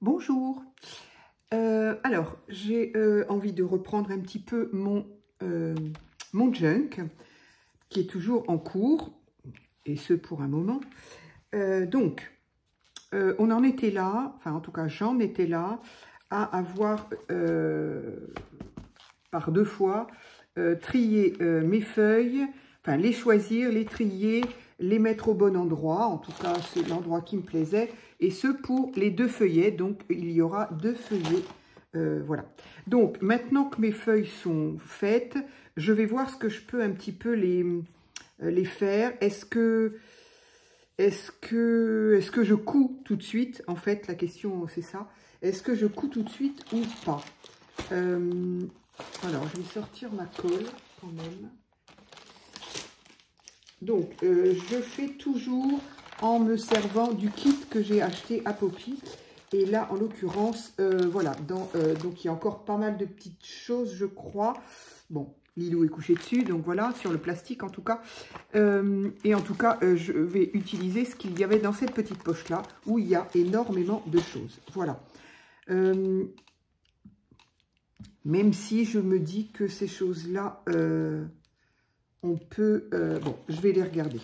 Bonjour. Alors, j'ai envie de reprendre un petit peu mon junk, qui est toujours en cours, et ce pour un moment. On en était là, enfin en tout cas j'en étais là, à avoir par deux fois trié mes feuilles, enfin les choisir, les trier, les mettre au bon endroit, en tout cas c'est l'endroit qui me plaisait, et ce pour les deux feuillets, donc il y aura deux feuillets, voilà. Donc maintenant que mes feuilles sont faites, je vais voir ce que je peux un petit peu les faire. Est-ce que je couds tout de suite? En fait, la question c'est ça. Est-ce que je couds tout de suite ou pas? Alors, je vais sortir ma colle quand même. Donc, je fais toujours en me servant du kit que j'ai acheté à Poppy. Et là, en l'occurrence, voilà, donc il y a encore pas mal de petites choses, je crois. Bon, Lilou est couché dessus, donc voilà, sur le plastique en tout cas. Et en tout cas, je vais utiliser ce qu'il y avait dans cette petite poche-là, où il y a énormément de choses. Voilà. Même si je me dis que ces choses-là, on peut... bon, je vais les regarder.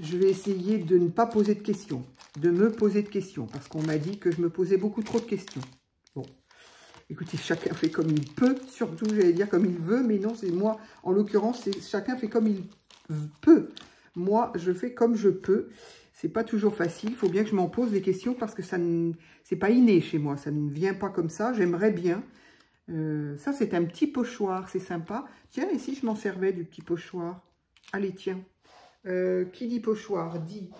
Je vais essayer de ne pas poser de questions, de me poser de questions, parce qu'on m'a dit que je me posais beaucoup trop de questions. Bon, écoutez, chacun fait comme il peut, surtout, j'allais dire comme il veut, mais non, c'est moi, en l'occurrence, chacun fait comme il peut. Moi, je fais comme je peux. C'est pas toujours facile, il faut bien que je m'en pose des questions, parce que c'est pas inné chez moi, ça ne vient pas comme ça, j'aimerais bien. Ça, c'est un petit pochoir, c'est sympa. Tiens, et si je m'en servais du petit pochoir? Allez, tiens. Qui dit pochoir dit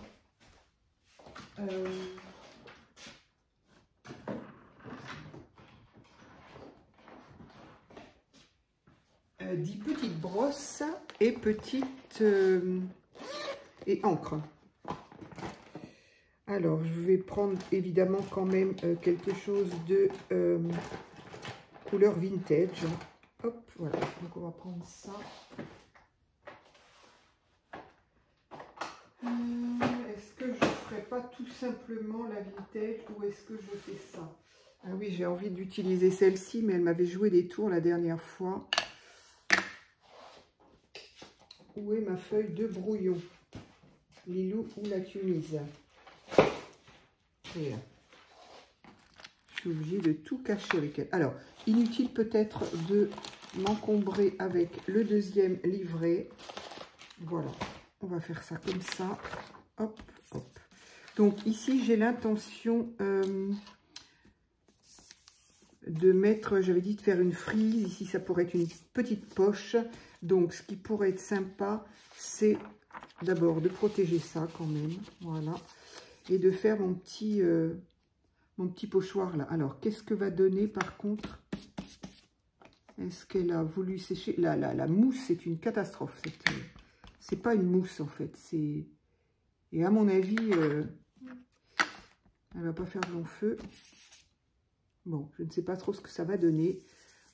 dit petite brosse et petite et encre. Alors, je vais prendre évidemment quand même quelque chose de couleur vintage. Hop, voilà. Donc, on va prendre ça. Est-ce que je ne ferais pas tout simplement la vintage ou est-ce que je fais ça? Ah oui, j'ai envie d'utiliser celle-ci, mais elle m'avait joué des tours la dernière fois. Où est ma feuille de brouillon? Lilou, où l'as-tu mise? Et là. Je suis obligée de tout cacher avec elle. Alors, inutile peut-être de m'encombrer avec le deuxième livret. Voilà, on va faire ça comme ça. Hop, hop. Donc ici, j'ai l'intention de mettre, j'avais dit de faire une frise. Ici, ça pourrait être une petite poche. Donc, ce qui pourrait être sympa, c'est d'abord de protéger ça quand même. Voilà. Et de faire mon petit pochoir là. Alors, qu'est-ce que va donner par contre? Est-ce qu'elle a voulu sécher? La mousse, c'est une catastrophe. C'est pas une mousse en fait. Et à mon avis, elle va pas faire de long feu. Bon, je ne sais pas trop ce que ça va donner.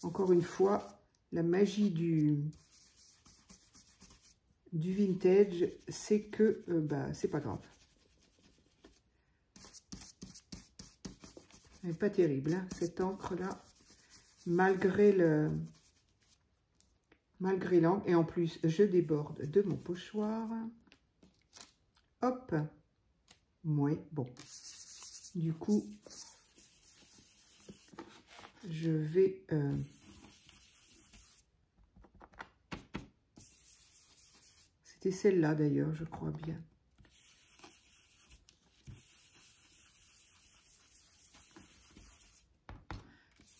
Encore une fois, la magie du vintage, c'est que bah, c'est pas grave. Elle n'est pas terrible, hein, cette encre-là, malgré l'encre. Et en plus, je déborde de mon pochoir. Hop. Ouais, bon. Du coup, je vais... C'était celle-là d'ailleurs, je crois bien.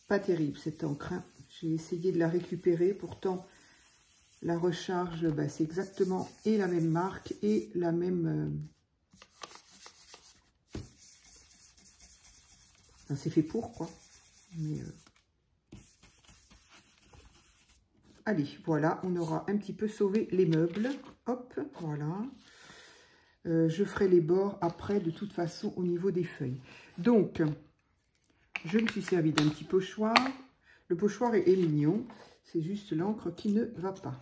Pas terrible cette encre. Hein. J'ai essayé de la récupérer. Pourtant, la recharge, bah, c'est exactement et la même marque et la même... Enfin, c'est fait pour, quoi. Mais, allez, voilà, on aura un petit peu sauvé les meubles. Hop, voilà. Je ferai les bords après, de toute façon, au niveau des feuilles. Donc, je me suis servi d'un petit pochoir. Le pochoir est mignon. C'est juste l'encre qui ne va pas.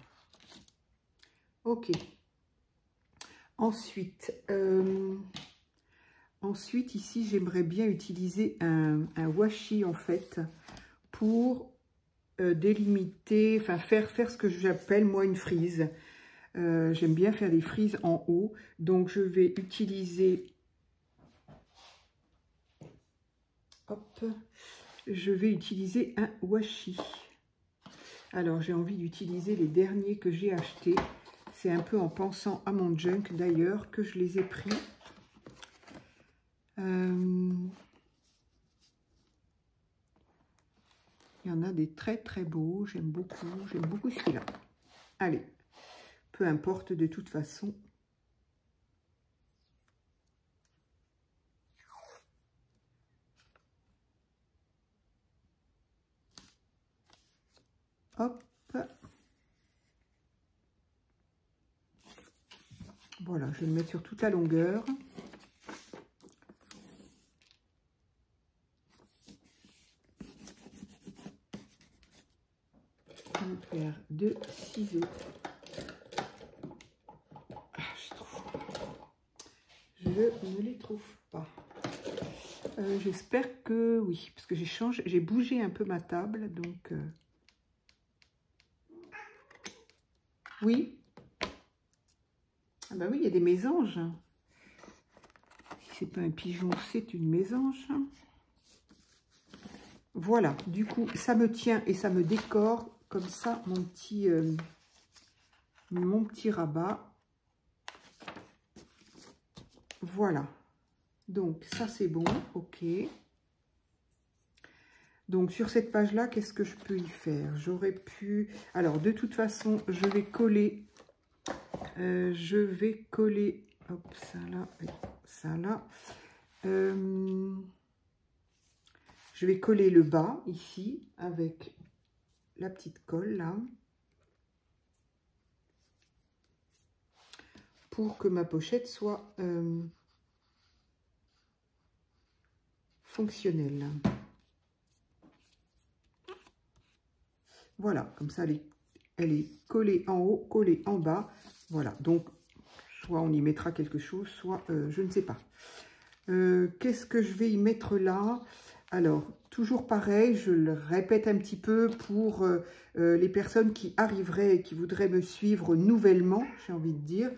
Ok. Ensuite, Ensuite, ici, j'aimerais bien utiliser un washi, en fait, pour délimiter, enfin faire ce que j'appelle, moi, une frise. J'aime bien faire des frises en haut. Donc, je vais utiliser... Hop, je vais utiliser un washi. Alors, j'ai envie d'utiliser les derniers que j'ai achetés. C'est un peu en pensant à mon junk, d'ailleurs, que je les ai pris. Il y en a des très très beaux, j'aime beaucoup celui-là. Allez, peu importe de toute façon. Hop. Voilà, je vais le mettre sur toute la longueur. Une paire de ciseaux. Ah, je ne les trouve pas. J'espère que oui, parce que j'ai bougé un peu ma table, donc oui. Ah bah oui, il y a des mésanges. Si c'est pas un pigeon, c'est une mésange. Voilà, du coup, ça me tient et ça me décore comme ça mon petit rabat. Voilà. Donc, ça, c'est bon. OK. Donc, sur cette page-là, qu'est-ce que je peux y faire? J'aurais pu... Alors, de toute façon, je vais coller... Hop, ça là, et ça là. Je vais coller le bas, ici, avec la petite colle, là. Pour que ma pochette soit fonctionnelle. Voilà, comme ça, elle est collée en haut, collée en bas. Voilà, donc, soit on y mettra quelque chose, soit je ne sais pas. Qu'est-ce que je vais y mettre là? Alors, toujours pareil, je le répète un petit peu pour les personnes qui arriveraient et qui voudraient me suivre nouvellement, j'ai envie de dire,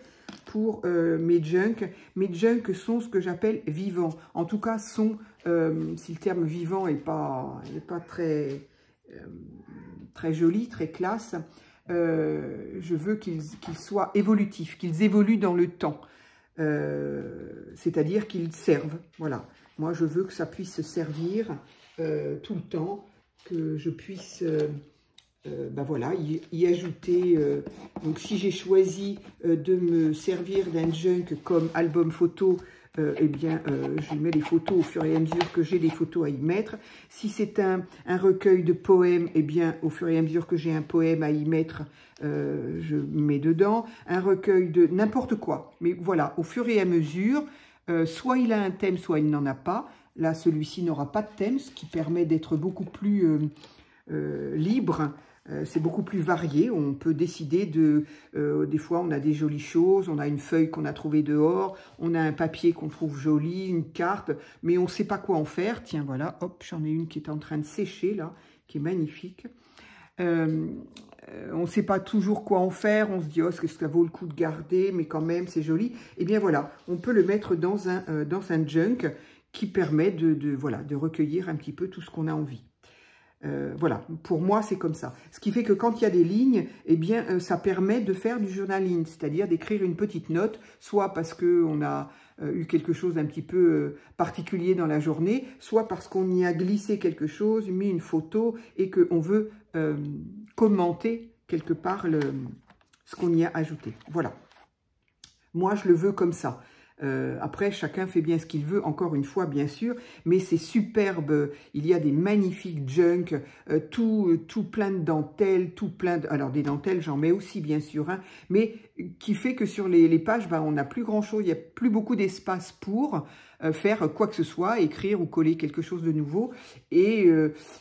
pour mes junks. Mes junks sont ce que j'appelle vivants. En tout cas, sont, si le terme vivant n'est pas très, très joli, très classe, je veux qu'ils soient évolutifs, qu'ils évoluent dans le temps. C'est-à-dire qu'ils servent, voilà. Moi, je veux que ça puisse se servir tout le temps, que je puisse ben voilà, y ajouter. Donc, si j'ai choisi de me servir d'un junk comme album photo, eh bien, je mets les photos au fur et à mesure que j'ai des photos à y mettre. Si c'est un recueil de poèmes, eh bien, au fur et à mesure que j'ai un poème à y mettre, je mets dedans. Un recueil de n'importe quoi. Mais voilà, au fur et à mesure, soit il a un thème, soit il n'en a pas. Là, celui-ci n'aura pas de thème, ce qui permet d'être beaucoup plus libre. C'est beaucoup plus varié, on peut décider de... des fois, on a des jolies choses, on a une feuille qu'on a trouvée dehors, on a un papier qu'on trouve joli, une carte, mais on ne sait pas quoi en faire. Tiens, voilà, hop, j'en ai une qui est en train de sécher, là, qui est magnifique. On ne sait pas toujours quoi en faire, on se dit, oh, est-ce que ça vaut le coup de garder, mais quand même, c'est joli. Eh bien, voilà, on peut le mettre dans un junk qui permet voilà, de recueillir un petit peu tout ce qu'on a envie. Voilà, pour moi, c'est comme ça. Ce qui fait que quand il y a des lignes, eh bien, ça permet de faire du journaling, c'est-à-dire d'écrire une petite note, soit parce qu'on a eu quelque chose d'un petit peu particulier dans la journée, soit parce qu'on y a glissé quelque chose, mis une photo et qu'on veut commenter quelque part ce qu'on y a ajouté. Voilà. Moi, je le veux comme ça. Après, chacun fait bien ce qu'il veut, encore une fois, bien sûr, mais c'est superbe. Il y a des magnifiques junks, tout plein de dentelles, tout plein de... Alors, des dentelles, j'en mets aussi, bien sûr, hein, mais qui fait que sur les pages, ben, on n'a plus grand-chose, il n'y a plus beaucoup d'espace pour faire quoi que ce soit, écrire ou coller quelque chose de nouveau. Et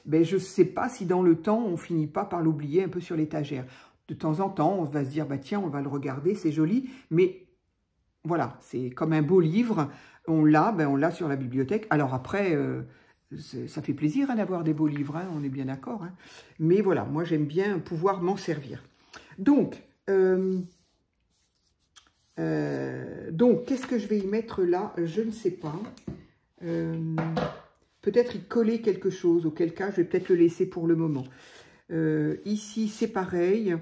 ben, je ne sais pas si dans le temps, on finit pas par l'oublier un peu sur l'étagère. De temps en temps, on va se dire, bah, tiens, on va le regarder, c'est joli, mais... Voilà, c'est comme un beau livre. on l'a sur la bibliothèque. Alors après, ça fait plaisir hein, d'avoir des beaux livres, hein, on est bien d'accord. Hein. Mais voilà, moi j'aime bien pouvoir m'en servir. Donc, qu'est-ce que je vais y mettre là? Je ne sais pas. Peut-être y coller quelque chose, auquel cas je vais peut-être le laisser pour le moment. Ici, c'est pareil.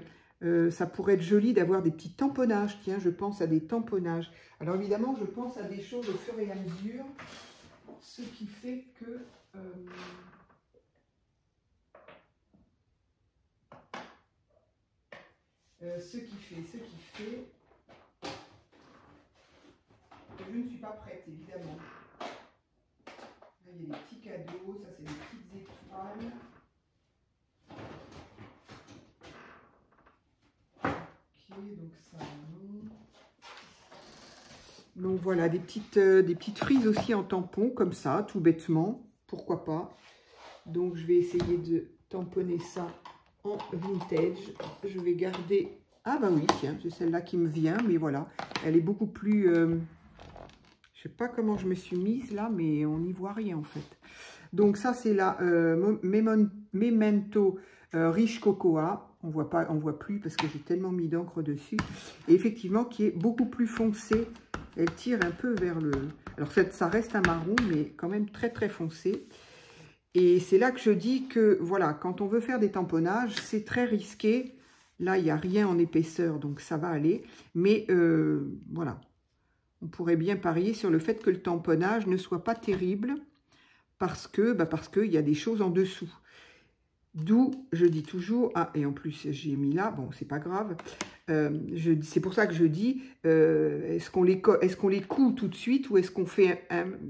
Ça pourrait être joli d'avoir des petits tamponnages. Tiens, je pense à des tamponnages. Alors évidemment, je pense à des choses au fur et à mesure. Ce qui fait que... ce qui fait... Je ne suis pas prête, évidemment. Là, il y a des petits cadeaux. Ça, c'est des petites étoiles. Donc ça, non. Donc voilà, des petites frises aussi en tampon, comme ça, tout bêtement, pourquoi pas. Donc je vais essayer de tamponner ça en vintage. Je vais garder... Ah bah oui, tiens, j'ai celle-là qui me vient, mais voilà, elle est beaucoup plus... je sais pas comment je me suis mise là, mais on n'y voit rien en fait. Donc ça, c'est la Memento Riche Cocoa. On voit plus parce que j'ai tellement mis d'encre dessus. Et effectivement, qui est beaucoup plus foncée. Elle tire un peu vers le... Alors, ça reste un marron, mais quand même très, très foncé. Et c'est là que je dis que, voilà, quand on veut faire des tamponnages, c'est très risqué. Là, il n'y a rien en épaisseur, donc ça va aller. Mais, voilà. On pourrait bien parier sur le fait que le tamponnage ne soit pas terrible. Parce qu'il y a des choses en dessous. D'où, je dis toujours, ah, et en plus, j'ai mis là, bon, c'est pas grave, c'est pour ça que je dis, est-ce qu'on les coud tout de suite ou est-ce qu'on fait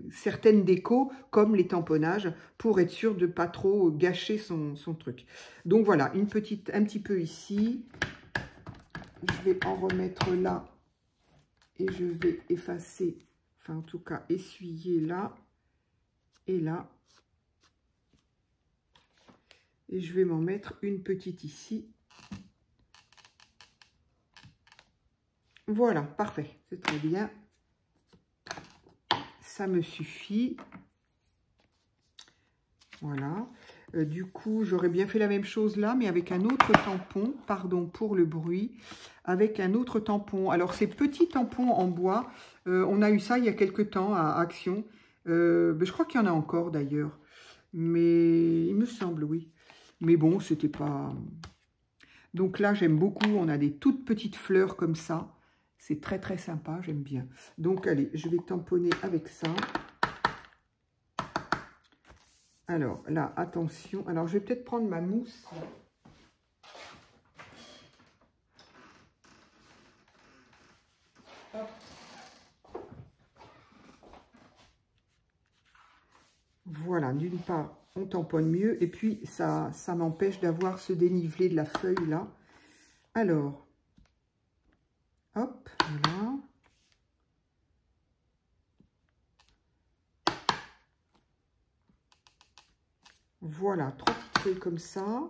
certaines décos, comme les tamponnages, pour être sûr de ne pas trop gâcher son truc. Donc voilà, un petit peu ici, je vais en remettre là, et je vais effacer, enfin en tout cas, essuyer là, et là. Et je vais m'en mettre une petite ici. Voilà, parfait, c'est très bien. Ça me suffit. Voilà. Du coup, j'aurais bien fait la même chose là, mais avec un autre tampon. Pardon pour le bruit. Avec un autre tampon. Alors, ces petits tampons en bois, on a eu ça il y a quelques temps à Action. Je crois qu'il y en a encore d'ailleurs. Mais il me semble, oui. Mais bon, c'était pas... Donc là, j'aime beaucoup. On a des toutes petites fleurs comme ça. C'est très, très sympa. J'aime bien. Donc, allez, je vais tamponner avec ça. Alors, là, attention. Alors, je vais peut-être prendre ma mousse. Hop. Voilà, d'une part, on tamponne mieux. Et puis, ça m'empêche d'avoir ce dénivelé de la feuille, là. Alors, hop, voilà. Voilà, 3 petites feuilles comme ça.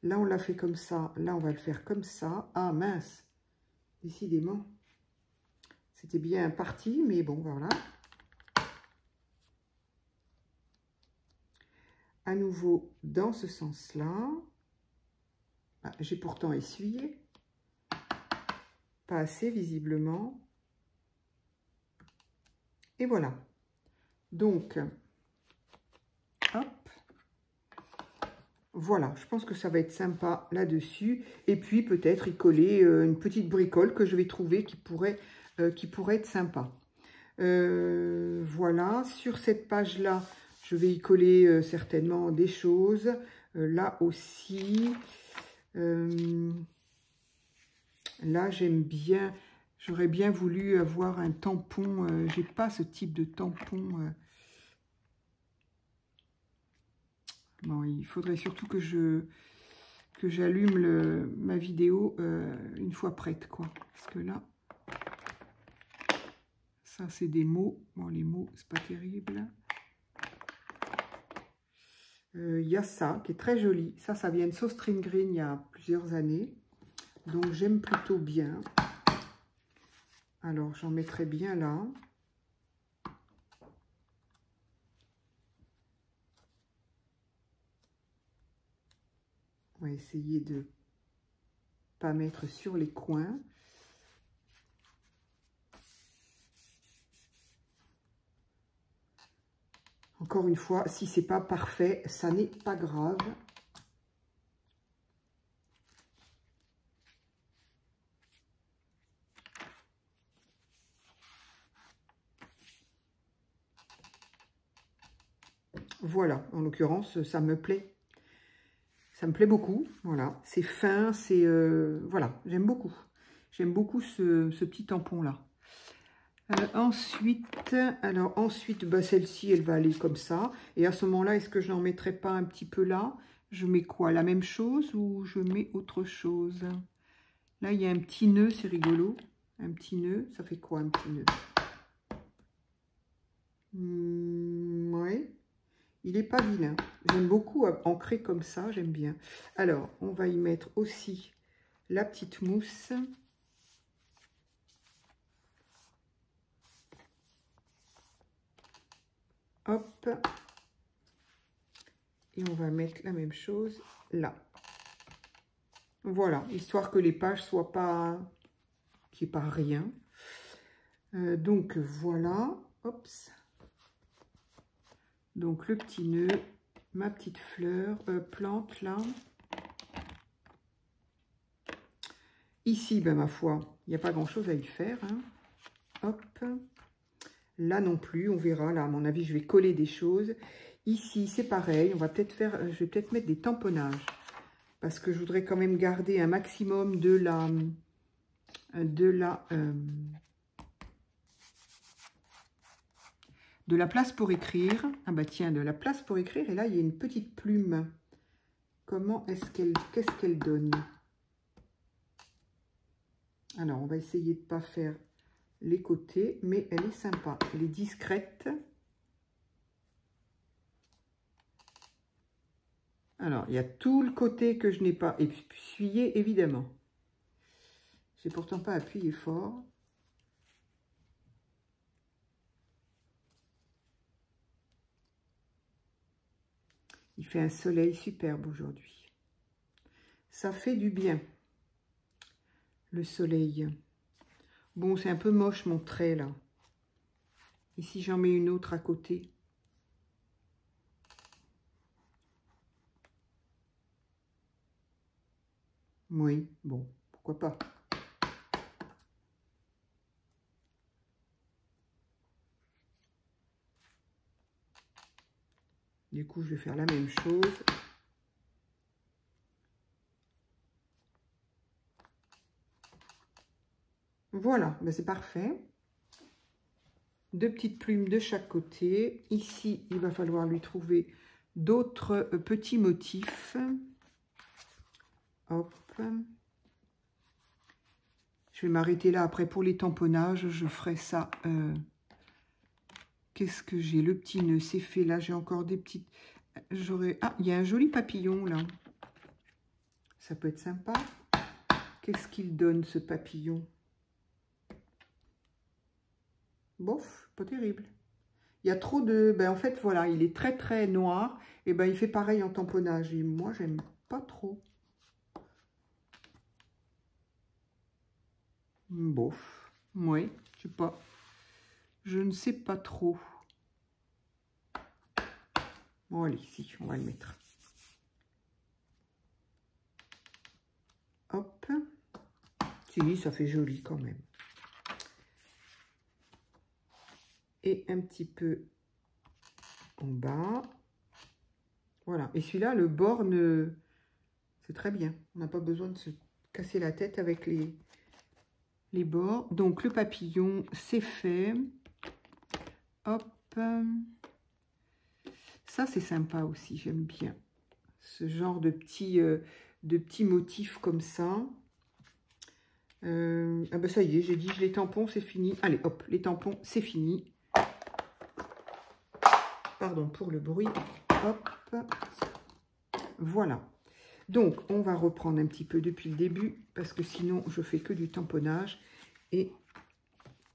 Là, on l'a fait comme ça. Là, on va le faire comme ça. Ah, mince. Décidément. C'était bien parti, mais bon, voilà. À nouveau, dans ce sens-là. Ah, j'ai pourtant essuyé. Pas assez, visiblement. Et voilà. Donc, hop. Voilà, je pense que ça va être sympa là-dessus. Et puis, peut-être y coller une petite bricole que je vais trouver qui pourrait être sympa. Voilà, sur cette page-là, je vais y coller certainement des choses. Là aussi. Là, j'aime bien. J'aurais bien voulu avoir un tampon. J'ai pas ce type de tampon. Bon, il faudrait surtout que j'allume ma vidéo une fois prête, quoi. Parce que là, ça, c'est des mots. Bon, les mots, c'est pas terrible. Il y a ça, qui est très joli. Ça vient de So String Green il y a plusieurs années. Donc, j'aime plutôt bien. Alors, j'en mettrai bien là. On va essayer de pas mettre sur les coins. Encore une fois, si c'est pas parfait, ça n'est pas grave. Voilà, en l'occurrence, ça me plaît. Ça me plaît beaucoup. Voilà, c'est fin, c'est... voilà, j'aime beaucoup. J'aime beaucoup ce petit tampon-là. Ensuite, bah, celle-ci, elle va aller comme ça. Et à ce moment-là, est-ce que je n'en mettrai pas un petit peu là? Je mets quoi? La même chose ou je mets autre chose? Là, il y a un petit nœud, c'est rigolo. Un petit nœud, ça fait quoi un petit nœud? Ouais. Il n'est pas vilain. J'aime beaucoup ancrer comme ça, j'aime bien. Alors, on va y mettre aussi la petite mousse. Hop. Et on va mettre la même chose là. Voilà, histoire que les pages soient pas... qu'il n'y ait pas rien. Donc, voilà. Hop. Donc, le petit nœud, ma petite fleur, plante là. Ici, ben, ma foi, il n'y a pas grand-chose à y faire. Hein. Hop. Là non plus, on verra. Là, à mon avis, je vais coller des choses. Ici, c'est pareil. On va peut-être faire... je vais peut-être mettre des tamponnages. Parce que je voudrais quand même garder un maximum de la place pour écrire. Ah bah tiens, de la place pour écrire. Et là, il y a une petite plume. Comment est-ce qu'elle... Qu'est-ce qu'elle donne? Alors, on va essayer de ne pas faire les côtés, mais elle est sympa. Elle est discrète. Alors, il y a tout le côté que je n'ai pas essuyé, évidemment. J'ai pourtant pas appuyé fort. Il fait un soleil superbe aujourd'hui. Ça fait du bien, le soleil. Bon, c'est un peu moche mon trait, là. Et si j'en mets une autre à côté? Oui, bon, pourquoi pas. Du coup, je vais faire la même chose. Voilà, ben c'est parfait. Deux petites plumes de chaque côté. Ici, il va falloir lui trouver d'autres petits motifs. Hop. Je vais m'arrêter là. Après, pour les tamponnages, je ferai ça. Qu'est-ce que j'ai? Le petit nœud, c'est fait. Là, j'ai encore des petites... Ah, il y a un joli papillon, là. Ça peut être sympa. Qu'est-ce qu'il donne, ce papillon? Bof, pas terrible. Il y a trop de... Ben, en fait, voilà, il est très, très noir. Et ben, il fait pareil en tamponnage. Et moi, j'aime pas trop. Bof. Oui, je sais pas. Je ne sais pas trop. Bon, allez, si, on va le mettre. Hop. Si, ça fait joli quand même. Et un petit peu en bas. Voilà. Et celui-là, le bord, c'est très bien. On n'a pas besoin de se casser la tête avec les bords. Donc, le papillon, c'est fait. Hop. Ça, c'est sympa aussi. J'aime bien ce genre de petits motifs comme ça. Ah ben ça y est, j'ai dit les tampons, c'est fini. Allez, hop, les tampons, c'est fini. Pardon pour le bruit. Hop. Voilà. Donc, on va reprendre un petit peu depuis le début, parce que sinon, je fais que du tamponnage. Et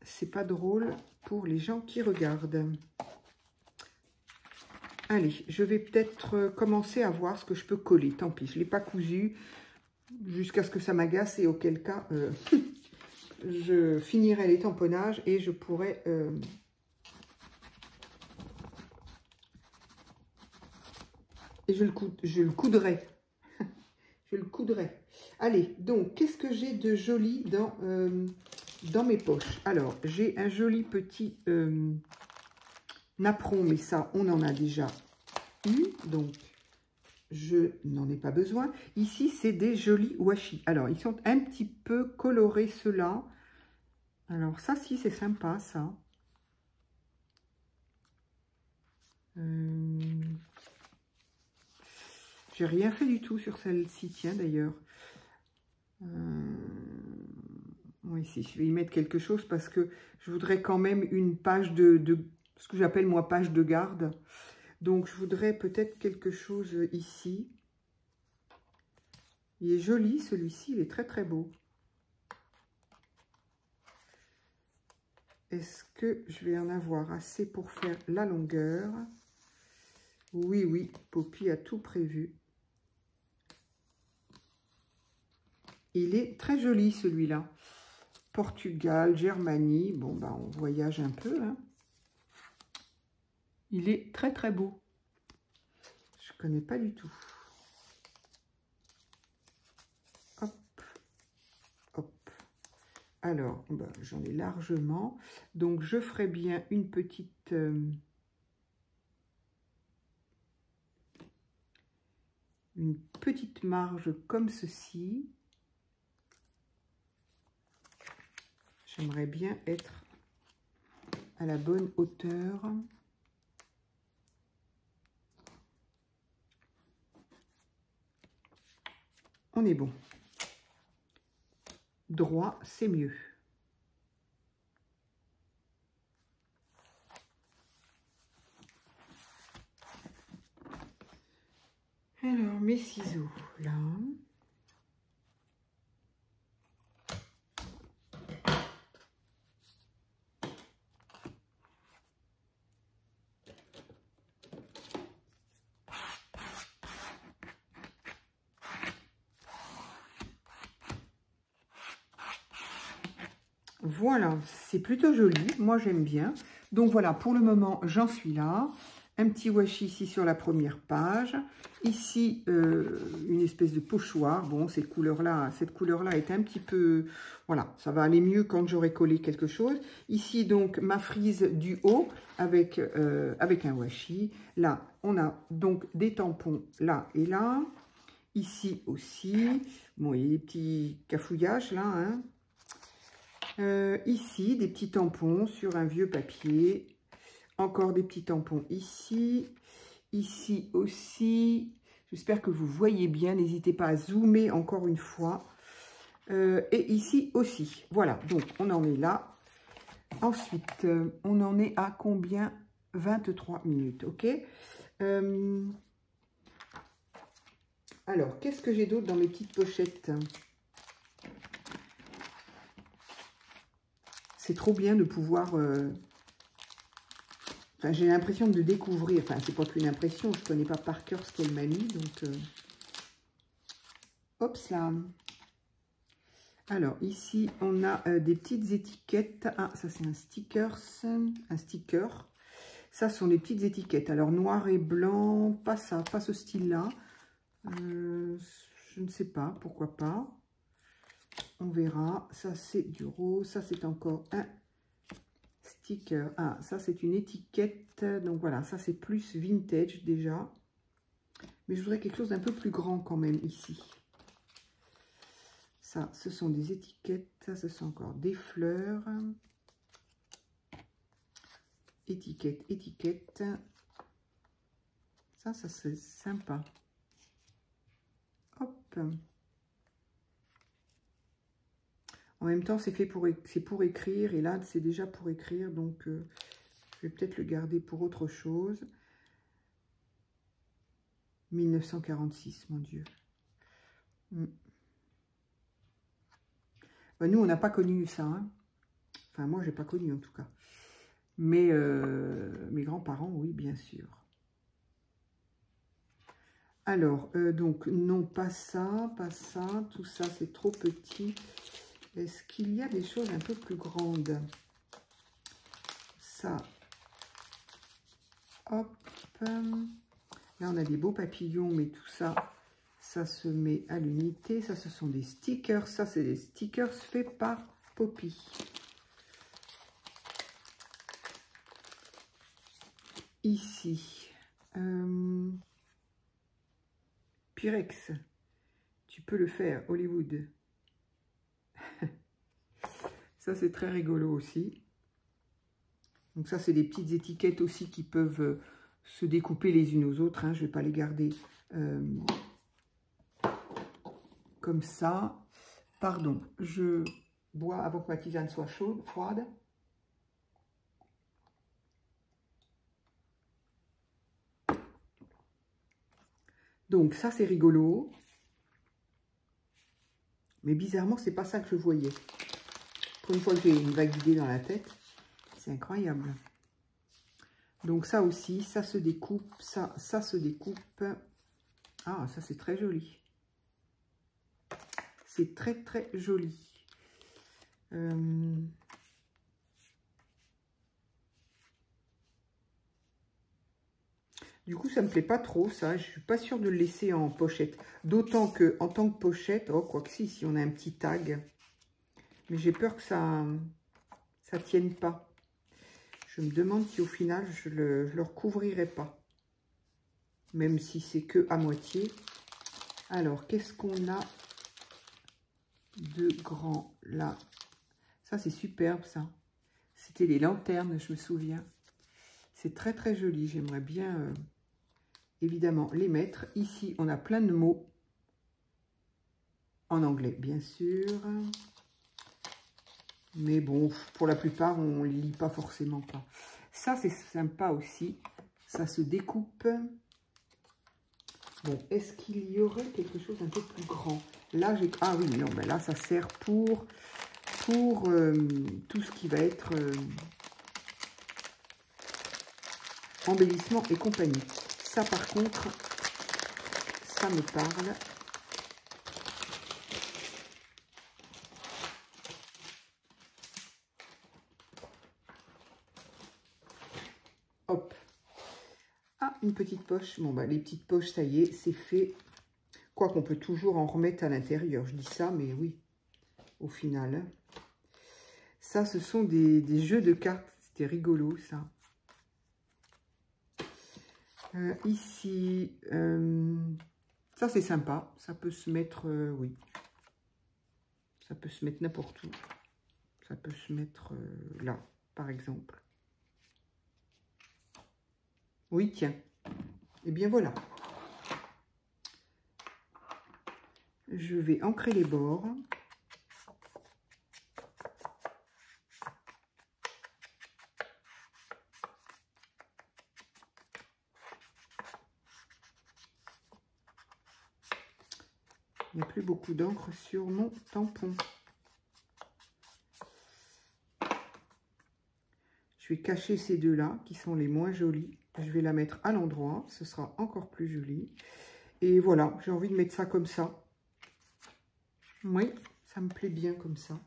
c'est pas drôle pour les gens qui regardent. Allez, je vais peut-être commencer à voir ce que je peux coller. Tant pis, je ne l'ai pas cousu jusqu'à ce que ça m'agace et auquel cas, je finirai les tamponnages et je pourrai... et je le coudrai. Je le coudrai. Allez, donc, qu'est-ce que j'ai de joli dans mes poches? Alors, j'ai un joli petit napperon, mais ça, on en a déjà eu. Donc, je n'en ai pas besoin. Ici, c'est des jolis washi. Alors, ils sont un petit peu colorés, ceux-là. Alors, ça, si, c'est sympa, ça. J'ai rien fait du tout sur celle-ci, tiens, d'ailleurs. Oui, si, je vais y mettre quelque chose parce que je voudrais quand même une page de ce que j'appelle, moi, page de garde. Donc, je voudrais peut-être quelque chose ici. Il est joli, celui-ci, il est très, très beau. Est-ce que je vais en avoir assez pour faire la longueur? Oui, oui, Poppy a tout prévu. Il est très joli, celui-là. Portugal, Germanie. Bon, bah, on voyage un peu. Hein. Il est très, très beau. Je ne connais pas du tout. Hop, hop. Alors, bah, j'en ai largement. Donc, je ferai bien une petite... une petite marge comme ceci. J'aimerais bien être à la bonne hauteur. On est bon. Droit, c'est mieux. Alors, mes ciseaux, là. Voilà, c'est plutôt joli. Moi, j'aime bien. Donc, voilà, pour le moment, j'en suis là. Un petit washi ici sur la première page. Ici, une espèce de pochoir. Bon, cette couleur-là est un petit peu... Voilà, ça va aller mieux quand j'aurai collé quelque chose. Ici, donc, ma frise du haut avec un washi. Là, on a donc des tampons là et là. Ici aussi. Bon, il y a des petits cafouillages là, hein. Ici, des petits tampons sur un vieux papier. Encore des petits tampons ici. Ici aussi. J'espère que vous voyez bien. N'hésitez pas à zoomer encore une fois. Et ici aussi. Voilà, donc on en est là. Ensuite, on en est à combien? 23 minutes, ok. Alors, qu'est-ce que j'ai d'autre dans mes petites pochettes? C'est trop bien de pouvoir... Enfin, j'ai l'impression de découvrir. Enfin, c'est pas qu'une impression. Je ne connais pas par cœur ce qu'elle m'a mis. Donc, hop là. Alors, ici, on a des petites étiquettes. Ah, ça, c'est un sticker. Un sticker. Ça, sont des petites étiquettes. Alors, noir et blanc. Pas ça, pas ce style-là. Je ne sais pas. Pourquoi pas. On verra. Ça, c'est du rose. Ça, c'est encore un sticker. Ah, ça, c'est une étiquette. Donc, voilà. Ça, c'est plus vintage déjà. Mais je voudrais quelque chose d'un peu plus grand quand même ici. Ça, ce sont des étiquettes. Ça, ce sont encore des fleurs. Étiquette, étiquette. Ça c'est sympa. Hop. En même temps, c'est pour écrire. Et là, c'est déjà pour écrire. Donc, je vais peut-être le garder pour autre chose. 1946, mon Dieu. Ben, nous, on n'a pas connu ça. Hein. Enfin, moi, j'ai pas connu en tout cas. Mais mes grands-parents, oui, bien sûr. Alors, donc, non, pas ça, tout ça, c'est trop petit. Est-ce qu'il y a des choses un peu plus grandes? Ça, hop. Là, on a des beaux papillons, mais tout ça, ça se met à l'unité. Ça, ce sont des stickers. Ça, c'est des stickers faits par Poppy. Ici, Pyrex, tu peux le faire, Hollywood. Ça, c'est très rigolo aussi. Donc ça, c'est des petites étiquettes aussi qui peuvent se découper les unes aux autres. Hein. Je ne vais pas les garder comme ça. Pardon, je bois avant que ma tisane soit chaude, froide. Donc ça, c'est rigolo. Mais bizarrement, c'est pas ça que je voyais. Pour une fois que j'ai une vague idée dans la tête, c'est incroyable. Donc ça aussi, ça se découpe, ça se découpe. Ah, ça c'est très joli. C'est très très joli. Du coup, ça me plaît pas trop, ça. Je suis pas sûre de le laisser en pochette. D'autant que, en tant que pochette, oh, quoi que si on a un petit tag. Mais j'ai peur que ça tienne pas. Je me demande si au final, je le recouvrirai pas. Même si c'est que à moitié. Alors, qu'est-ce qu'on a de grand là? Ça, c'est superbe, ça. C'était les lanternes, je me souviens. C'est très, très joli. J'aimerais bien... évidemment, les mettre. Ici, on a plein de mots. En anglais, bien sûr. Mais bon, pour la plupart, on ne lit pas forcément pas. Ça, c'est sympa aussi. Ça se découpe. Bon, est-ce qu'il y aurait quelque chose un peu plus grand? Là, j'ai... Ah oui, non, mais là, ça sert pour tout ce qui va être embellissement et compagnie. Ça, par contre, ça me parle. Hop. Ah, une petite poche. Bon, bah, les petites poches, ça y est, c'est fait. Quoi qu'on peut toujours en remettre à l'intérieur. Je dis ça, mais oui, au final. Ça, ce sont des jeux de cartes. C'était rigolo, ça. Ici, ça, c'est sympa. Ça peut se mettre, oui. Ça peut se mettre n'importe où. Ça peut se mettre là, par exemple. Oui, tiens. Et bien voilà. Je vais ancrer les bords. Il n'y a plus beaucoup d'encre sur mon tampon. Je vais cacher ces deux-là, qui sont les moins jolis. Je vais la mettre à l'endroit, ce sera encore plus joli. Et voilà, j'ai envie de mettre ça comme ça. Oui, ça me plaît bien comme ça.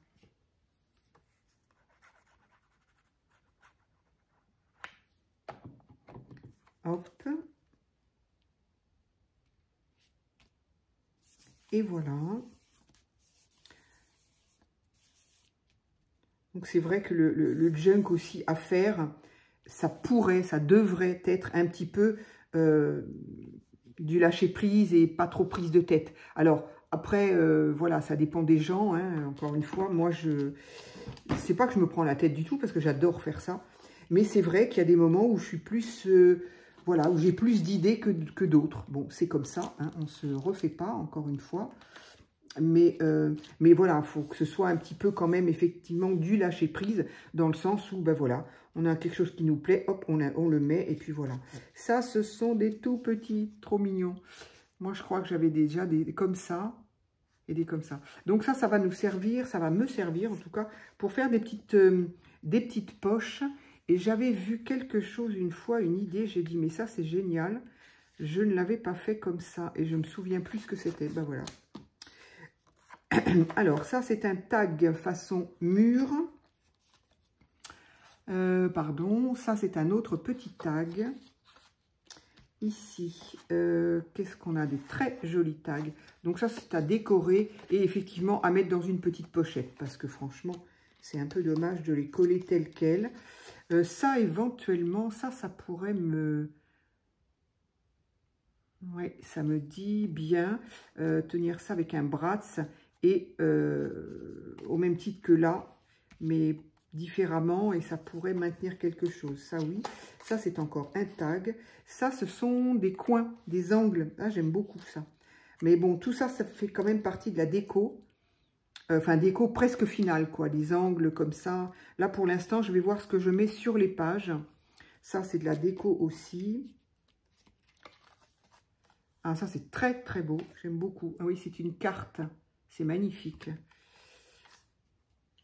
Hop. Et voilà. Donc c'est vrai que le junk aussi à faire, ça pourrait, ça devrait être un petit peu du lâcher prise et pas trop prise de tête. Alors après, voilà, ça dépend des gens. Hein, encore une fois, moi c'est pas que je me prends la tête du tout parce que j'adore faire ça. Mais c'est vrai qu'il y a des moments où je suis plus, voilà, où j'ai plus d'idées que d'autres. Bon, c'est comme ça, hein, on se refait pas, encore une fois. Mais voilà, il faut que ce soit un petit peu quand même effectivement du lâcher prise, dans le sens où, ben voilà, on a quelque chose qui nous plaît, hop, on le met, et puis voilà. Ça, ce sont des tout petits, trop mignons. Moi, je crois que j'avais déjà des comme ça, et des comme ça. Donc ça va nous servir, ça va me servir en tout cas, pour faire des petites poches. Et j'avais vu quelque chose une fois, une idée, j'ai dit, mais ça, c'est génial. je ne l'avais pas fait comme ça. Et je me souviens plus ce que c'était. Ben voilà. Alors, ça, c'est un tag façon mur. Pardon, ça, c'est un autre petit tag. Ici, qu'est-ce qu'on a? Des très jolis tags. Donc ça, c'est à décorer et effectivement à mettre dans une petite pochette. Parce que franchement, c'est un peu dommage de les coller tels quels. Ça, éventuellement, ça pourrait me... Oui, ça me dit bien tenir ça avec un Bratz et au même titre que là, mais différemment, et ça pourrait maintenir quelque chose. Ça, oui. Ça, c'est encore un tag. Ça, ce sont des coins, des angles. Ah, j'aime beaucoup ça. Mais bon, tout ça, ça fait quand même partie de la déco. Enfin, déco presque finale, quoi. Des angles comme ça. Là, pour l'instant, je vais voir ce que je mets sur les pages. Ça, c'est de la déco aussi. Ah, ça, c'est très, très beau. J'aime beaucoup. Ah oui, c'est une carte. C'est magnifique.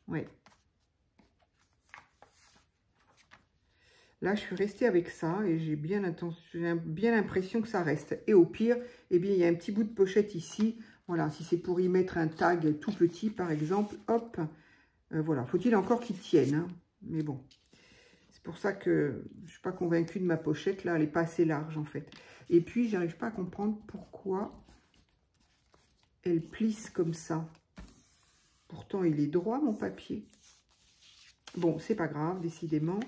Oui. Là, je suis restée avec ça et j'ai bien l'impression que ça reste. Et au pire, eh bien, il y a un petit bout de pochette ici. Voilà, si c'est pour y mettre un tag tout petit, par exemple, hop. Voilà, faut-il encore qu'il tienne, hein, mais bon. C'est pour ça que je ne suis pas convaincue de ma pochette. Là, elle n'est pas assez large, en fait. Et puis, j'arrive pas à comprendre pourquoi elle plisse comme ça. Pourtant, il est droit, mon papier. Bon, c'est pas grave, décidément.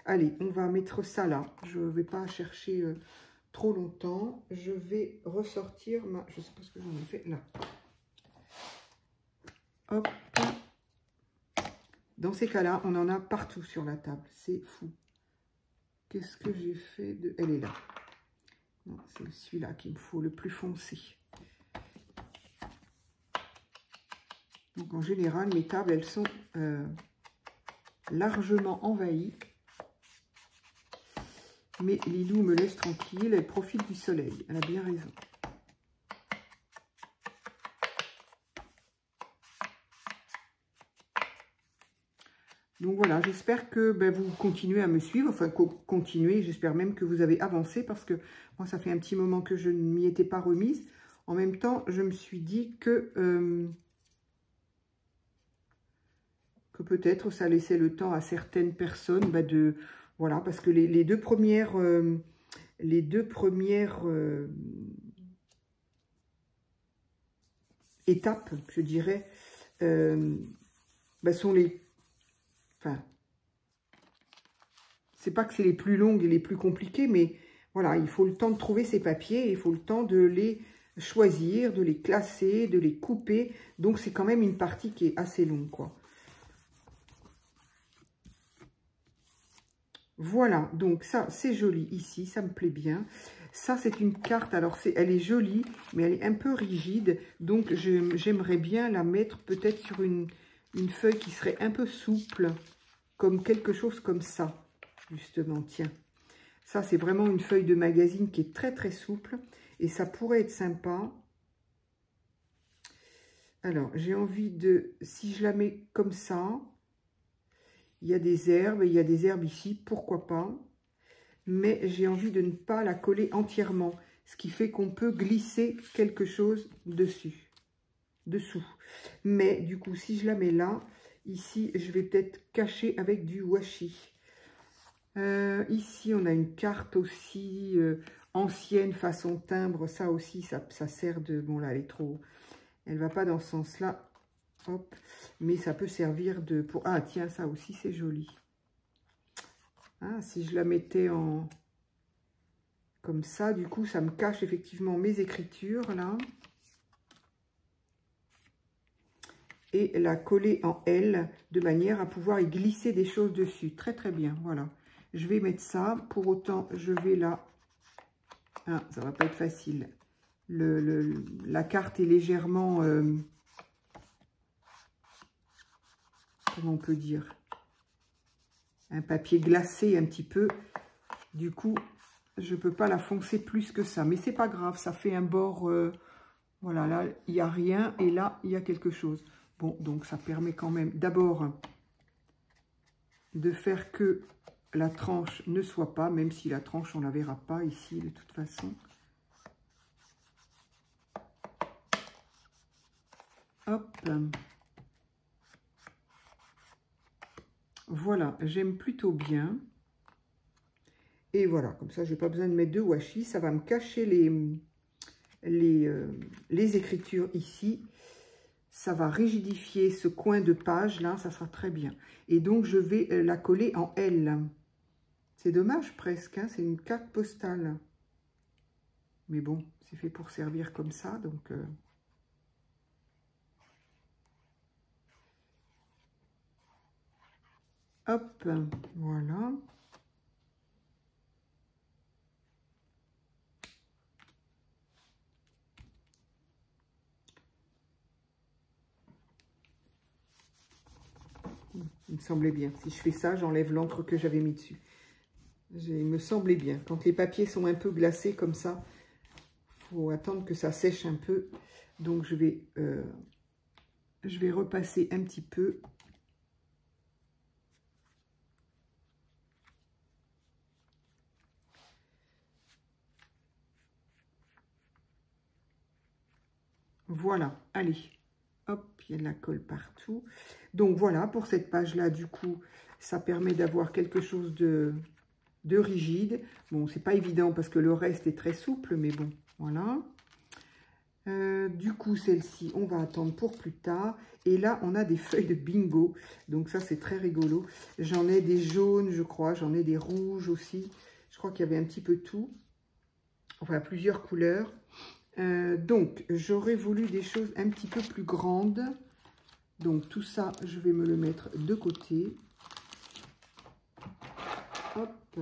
Allez, on va mettre ça là. Je ne vais pas chercher trop longtemps. Je vais ressortir ma... Je ne sais pas ce que j'en ai fait là. Hop. Dans ces cas-là, on en a partout sur la table. C'est fou. Qu'est-ce que j'ai fait de... Elle est là. C'est celui-là qu'il me faut, le plus foncé. Donc en général, mes tables, elles sont largement envahies. Mais Lilou me laisse tranquille, elle profite du soleil. Elle a bien raison. Donc voilà, j'espère que vous continuez à me suivre, enfin continuez, j'espère même que vous avez avancé parce que moi ça fait un petit moment que je ne m'y étais pas remise. En même temps, je me suis dit que peut-être ça laissait le temps à certaines personnes de... Voilà, parce que les deux premières... étapes, je dirais, sont les... Enfin, c'est pas que c'est les plus longues et les plus compliquées, mais voilà, il faut le temps de trouver ces papiers, il faut le temps de les choisir, de les classer, de les couper. Donc, c'est quand même une partie qui est assez longue, quoi. Voilà, donc ça, c'est joli ici, ça me plaît bien. Ça, c'est une carte, alors elle est jolie, mais elle est un peu rigide. Donc, j'aimerais bien la mettre peut-être sur une feuille qui serait un peu souple, comme quelque chose comme ça, justement, tiens. Ça, c'est vraiment une feuille de magazine qui est très, très souple. Et ça pourrait être sympa. Alors, j'ai envie de... Si je la mets comme ça... Il y a des herbes, il y a des herbes ici, pourquoi pas. Mais j'ai envie de ne pas la coller entièrement. Ce qui fait qu'on peut glisser quelque chose dessous. Mais du coup, si je la mets là, ici, je vais peut-être cacher avec du washi. Ici, on a une carte aussi ancienne, façon timbre. Ça aussi, ça sert de... Bon, là, elle est trop... Elle va pas dans ce sens-là. Hop. Mais ça peut servir de... Pour... Ah, tiens, ça aussi, c'est joli. Ah, si je la mettais en... Comme ça, du coup, ça me cache effectivement mes écritures, là. Et la coller en L, de manière à pouvoir y glisser des choses dessus. Très, très bien, voilà. Je vais mettre ça. Pour autant, je vais là... Ah, ça va pas être facile. La carte est légèrement... comment on peut dire, un papier glacé un petit peu. Du coup, je ne peux pas la foncer plus que ça. Mais c'est pas grave, ça fait un bord... voilà, là, il n'y a rien. Et là, il y a quelque chose. Bon, donc ça permet quand même d'abord de faire que la tranche ne soit pas, même si la tranche, on ne la verra pas ici de toute façon. Hop. Voilà, j'aime plutôt bien. Et voilà, comme ça, je n'ai pas besoin de mettre de washi. Ça va me cacher les écritures ici. Ça va rigidifier ce coin de page là, ça sera très bien. Et donc, je vais la coller en L. C'est dommage presque, hein, c'est une carte postale. Mais bon, c'est fait pour servir comme ça, donc... Hop, voilà. Il me semblait bien. Si je fais ça, j'enlève l'encre que j'avais mis dessus. Il me semblait bien. Quand les papiers sont un peu glacés comme ça, il faut attendre que ça sèche un peu. Donc, je vais repasser un petit peu. Voilà, allez. Hop, il y a de la colle partout. Donc, voilà, pour cette page-là, du coup, ça permet d'avoir quelque chose de rigide. Bon, c'est pas évident parce que le reste est très souple, mais bon, voilà. Du coup, celle-ci, on va attendre pour plus tard. Et là, on a des feuilles de bingo. Donc ça, c'est très rigolo. J'en ai des jaunes, je crois. J'en ai des rouges aussi. Je crois qu'il y avait un petit peu tout. Enfin, plusieurs couleurs. Donc, j'aurais voulu des choses un petit peu plus grandes. Donc, tout ça, je vais me le mettre de côté. Hop.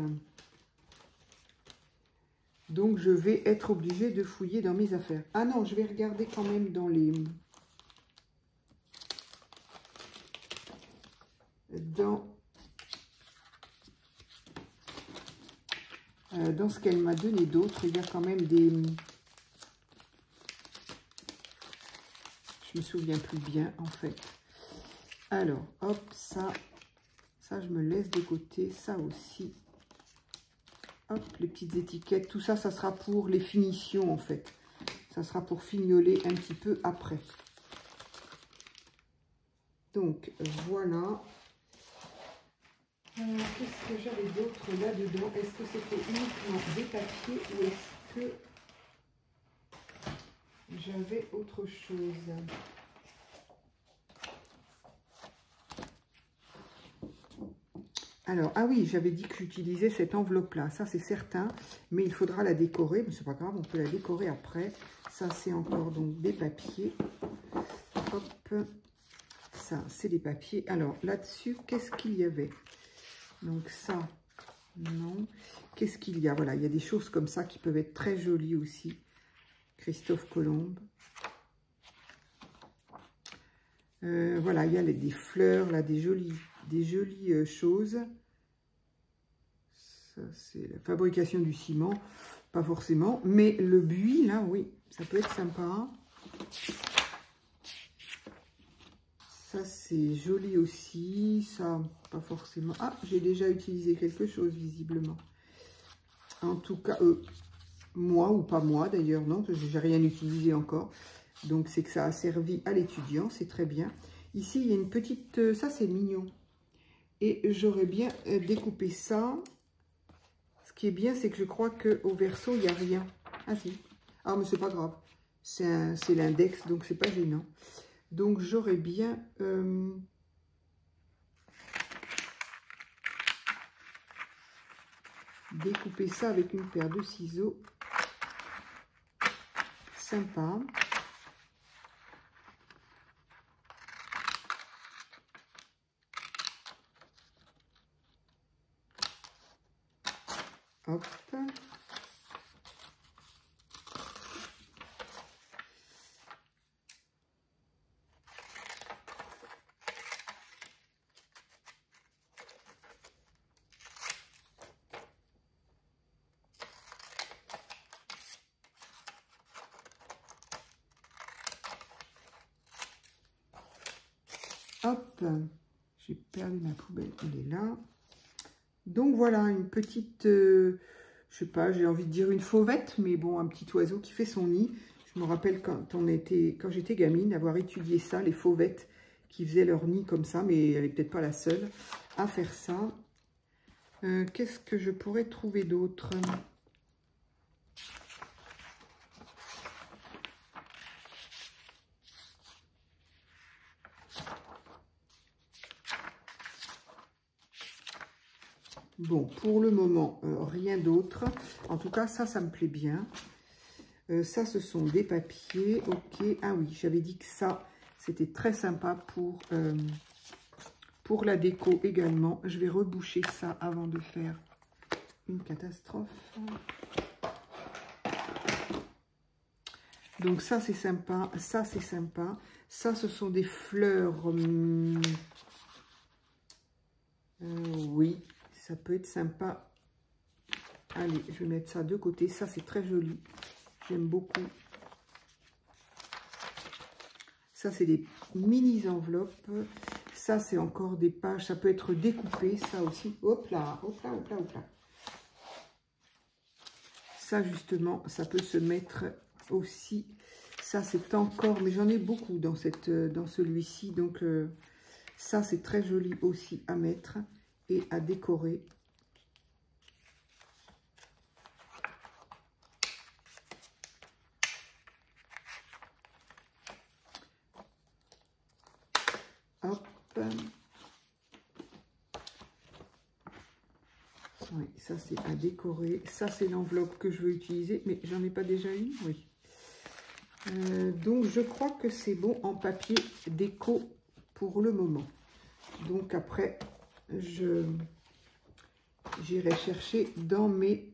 Donc, je vais être obligée de fouiller dans mes affaires. Ah non, je vais regarder quand même dans les... Dans ce qu'elle m'a donné d'autre, il y a quand même des... Je me souviens plus bien, en fait. Alors, hop, ça, je me laisse de côté. Ça aussi. Hop, les petites étiquettes. Tout ça, ça sera pour les finitions, en fait. Ça sera pour fignoler un petit peu après. Donc, voilà. Qu'est-ce que j'avais d'autre là-dedans? Est-ce que c'était uniquement des papiers ou est-ce que j'avais autre chose? Alors, ah oui, j'avais dit que j'utilisais cette enveloppe-là. Ça, c'est certain, mais il faudra la décorer. Mais c'est pas grave, on peut la décorer après. Ça, c'est encore donc des papiers. Hop, ça, c'est des papiers. Alors, là-dessus, qu'est-ce qu'il y avait? Donc ça, non. Qu'est-ce qu'il y a? Voilà, il y a des choses comme ça qui peuvent être très jolies aussi. Christophe Colomb. Voilà, il y a des fleurs, là, des jolies choses. Ça, c'est la fabrication du ciment. Pas forcément. Mais le buis, là, oui, ça peut être sympa. Ça, c'est joli aussi. Ça, pas forcément. Ah, j'ai déjà utilisé quelque chose, visiblement. En tout cas, moi ou pas moi, d'ailleurs, non, parce que j'ai rien utilisé encore. Donc, c'est que ça a servi à l'étudiant, c'est très bien. Ici, il y a une petite... ça, c'est mignon. Et j'aurais bien découpé ça. Ce qui est bien, c'est que je crois qu'au verso, il n'y a rien. Ah, si. Ah, mais c'est pas grave. C'est l'index, donc c'est pas gênant. Donc, j'aurais bien... découpé ça avec une paire de ciseaux. Sympa. Hop. Hop, j'ai perdu ma poubelle, elle est là. Donc voilà, une petite, je sais pas, j'ai envie de dire une fauvette, mais bon, un petit oiseau qui fait son nid. Je me rappelle quand j'étais gamine, avoir étudié ça, les fauvettes qui faisaient leur nid comme ça, mais elle n'est peut-être pas la seule à faire ça. Qu'est-ce que je pourrais trouver d'autre? Bon, pour le moment, rien d'autre. En tout cas, ça me plaît bien. Ça, ce sont des papiers. Ok. Ah oui, j'avais dit que ça, c'était très sympa pour la déco également. Je vais reboucher ça avant de faire une catastrophe. Donc ça, c'est sympa. Ça, c'est sympa. Ça, ce sont des fleurs. Oui, ça peut être sympa. Allez, je vais mettre ça de côté. Ça, c'est très joli. J'aime beaucoup. Ça, c'est des mini enveloppes. Ça, c'est encore des pages. Ça peut être découpé, ça aussi. Hop là, hop là, hop là, hop là. Ça, justement, ça peut se mettre aussi. Ça, c'est encore... Mais j'en ai beaucoup dans celui-ci. Donc, ça, c'est très joli aussi à mettre et à décorer. Hop. Oui, ça c'est à décorer. Ça c'est l'enveloppe que je veux utiliser, mais j'en ai pas déjà une, oui. Donc je crois que c'est bon en papier déco pour le moment. Donc après, j'irai chercher dans mes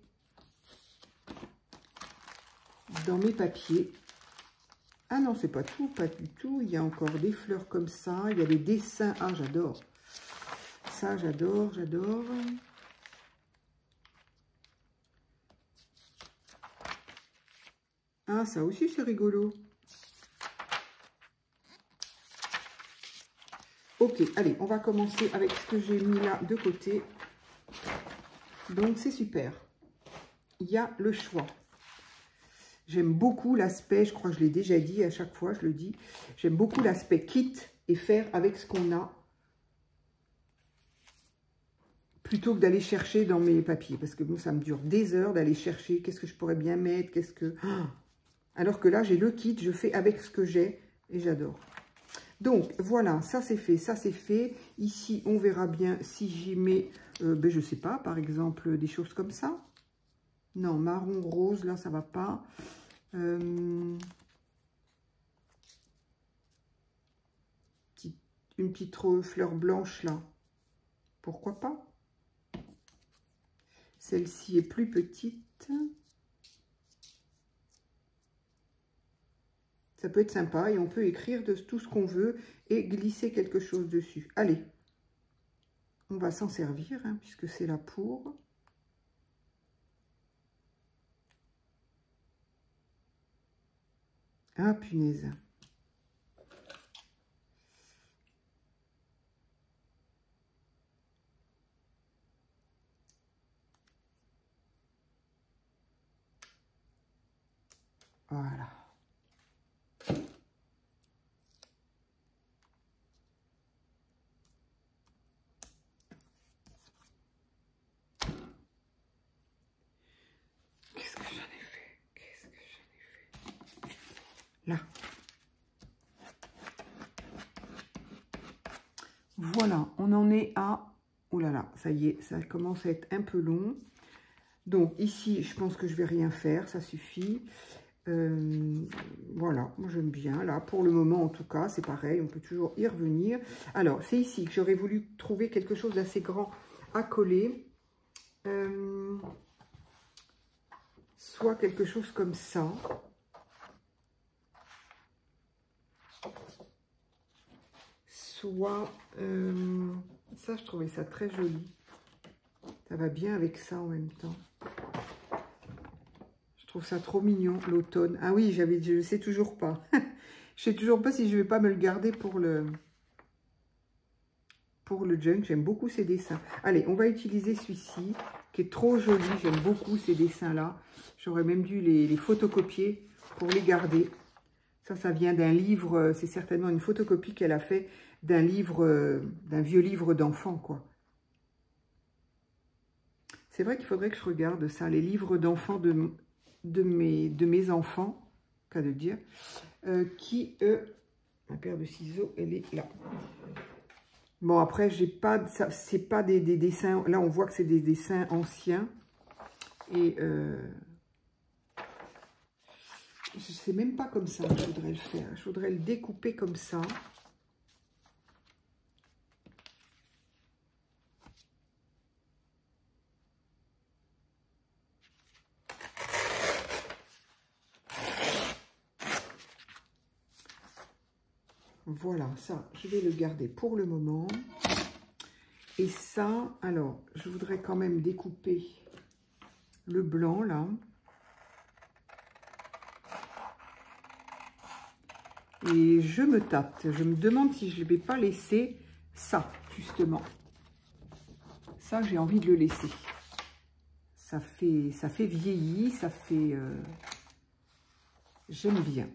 papiers. Ah non, c'est pas tout, pas du tout. Il y a encore des fleurs comme ça. Il y a des dessins. Ah, j'adore. Ça, j'adore, j'adore. Ah, ça aussi, c'est rigolo. Ok, allez, on va commencer avec ce que j'ai mis là de côté. Donc, c'est super. Il y a le choix. J'aime beaucoup l'aspect, je crois que je l'ai déjà dit à chaque fois, je le dis. J'aime beaucoup l'aspect kit et faire avec ce qu'on a. Plutôt que d'aller chercher dans mes papiers. Parce que bon, ça me dure des heures d'aller chercher. Qu'est-ce que je pourrais bien mettre? Qu'est-ce que... Alors que là, j'ai le kit, je fais avec ce que j'ai et j'adore. Donc, voilà, ça c'est fait, ça c'est fait. Ici, on verra bien si j'y mets, ben, je sais pas, par exemple, des choses comme ça. Non, marron, rose, là, ça va pas. Une petite fleur blanche, là. Pourquoi pas? Celle-ci est plus petite. Ça peut être sympa et on peut écrire de tout ce qu'on veut et glisser quelque chose dessus. Allez, on va s'en servir hein, puisque c'est là pour. Ah, punaise. Voilà. Qu'est-ce que j'en ai fait? Qu'est-ce que j'en ai fait? Là. Voilà, on en est à... Oh là là, ça y est, ça commence à être un peu long. Donc ici, je pense que je vais rien faire, ça suffit. Voilà, moi j'aime bien. Là, pour le moment, en tout cas, c'est pareil, on peut toujours y revenir. Alors, c'est ici que j'aurais voulu trouver quelque chose d'assez grand à coller. Soit quelque chose comme ça. Soit... ça, je trouvais ça très joli. Ça va bien avec ça en même temps. Je trouve ça trop mignon, l'automne. Ah oui, je ne sais toujours pas. Je sais toujours pas si je vais pas me le garder pour le junk. J'aime beaucoup ces dessins. Allez, on va utiliser celui-ci, qui est trop joli. J'aime beaucoup ces dessins-là. J'aurais même dû les photocopier pour les garder. Ça vient d'un livre, c'est certainement une photocopie qu'elle a fait d'un livre, d'un vieux livre d'enfant, quoi. C'est vrai qu'il faudrait que je regarde ça, les livres d'enfants de mes enfants, cas de dire, qui, ma paire de ciseaux, elle est là. Bon, après, j'ai pas, c'est pas des dessins, là on voit que c'est des dessins anciens, et je sais même pas comme ça que je voudrais le faire, je voudrais le découper comme ça. Voilà, ça, je vais le garder pour le moment. Et ça, alors, je voudrais quand même découper le blanc, là. Et je me tâte. Je me demande si je ne vais pas laisser ça, justement. Ça, j'ai envie de le laisser. Ça fait vieilli, ça fait... j'aime bien.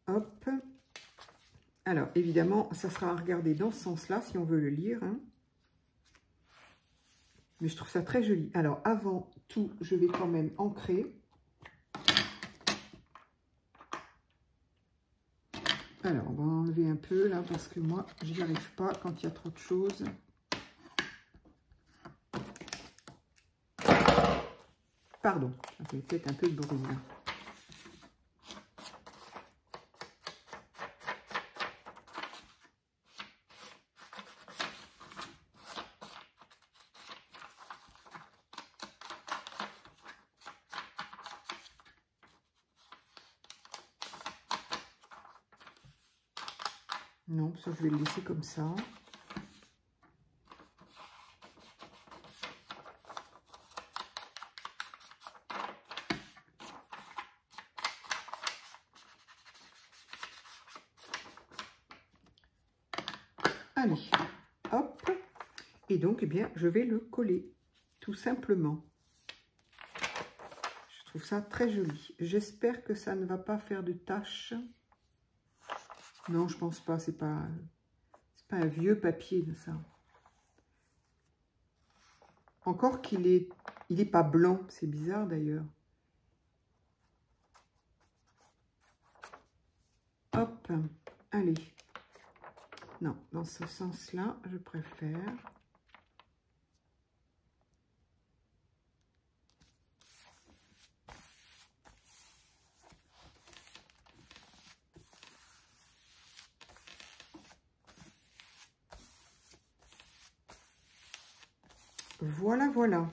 Hop. Alors, évidemment, ça sera à regarder dans ce sens-là, si on veut le lire. Hein. Mais je trouve ça très joli. Alors, avant tout, je vais quand même ancrer. Alors, on va enlever un peu, là, parce que moi, je n'y arrive pas quand il y a trop de choses. Pardon, ça fait peut-être un peu de bruit, là. Non, ça, je vais le laisser comme ça. Allez, hop. Et donc, eh bien, je vais le coller, tout simplement. Je trouve ça très joli. J'espère que ça ne va pas faire de taches. Non, je pense pas. C'est pas un vieux papier de ça. Encore qu'il est, il est pas blanc. C'est bizarre d'ailleurs. Hop, allez. Non, dans ce sens-là, je préfère. Voilà, voilà.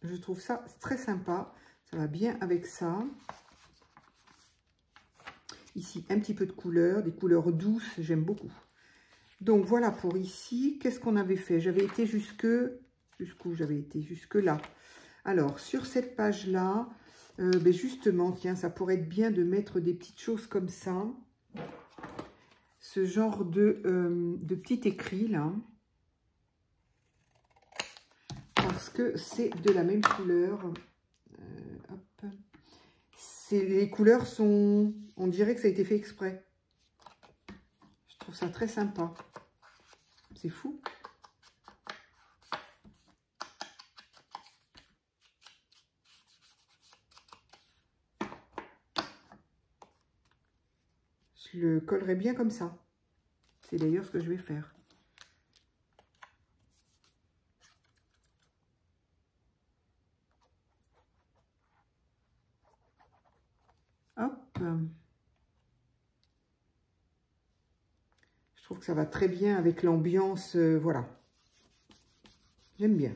Je trouve ça très sympa. Ça va bien avec ça. Ici, un petit peu de couleur, des couleurs douces, j'aime beaucoup. Donc, voilà pour ici. Qu'est-ce qu'on avait fait? J'avais été jusqu'où j'avais été? Jusque là. Alors, sur cette page-là, ben justement, tiens, ça pourrait être bien de mettre des petites choses comme ça. Ce genre de petit écrit, là. Parce que c'est de la même couleur. Hop. Les couleurs sont... On dirait que ça a été fait exprès. Je trouve ça très sympa. C'est fou. Je le collerai bien comme ça. C'est d'ailleurs ce que je vais faire. Hop. Je trouve que ça va très bien avec l'ambiance. Voilà. J'aime bien.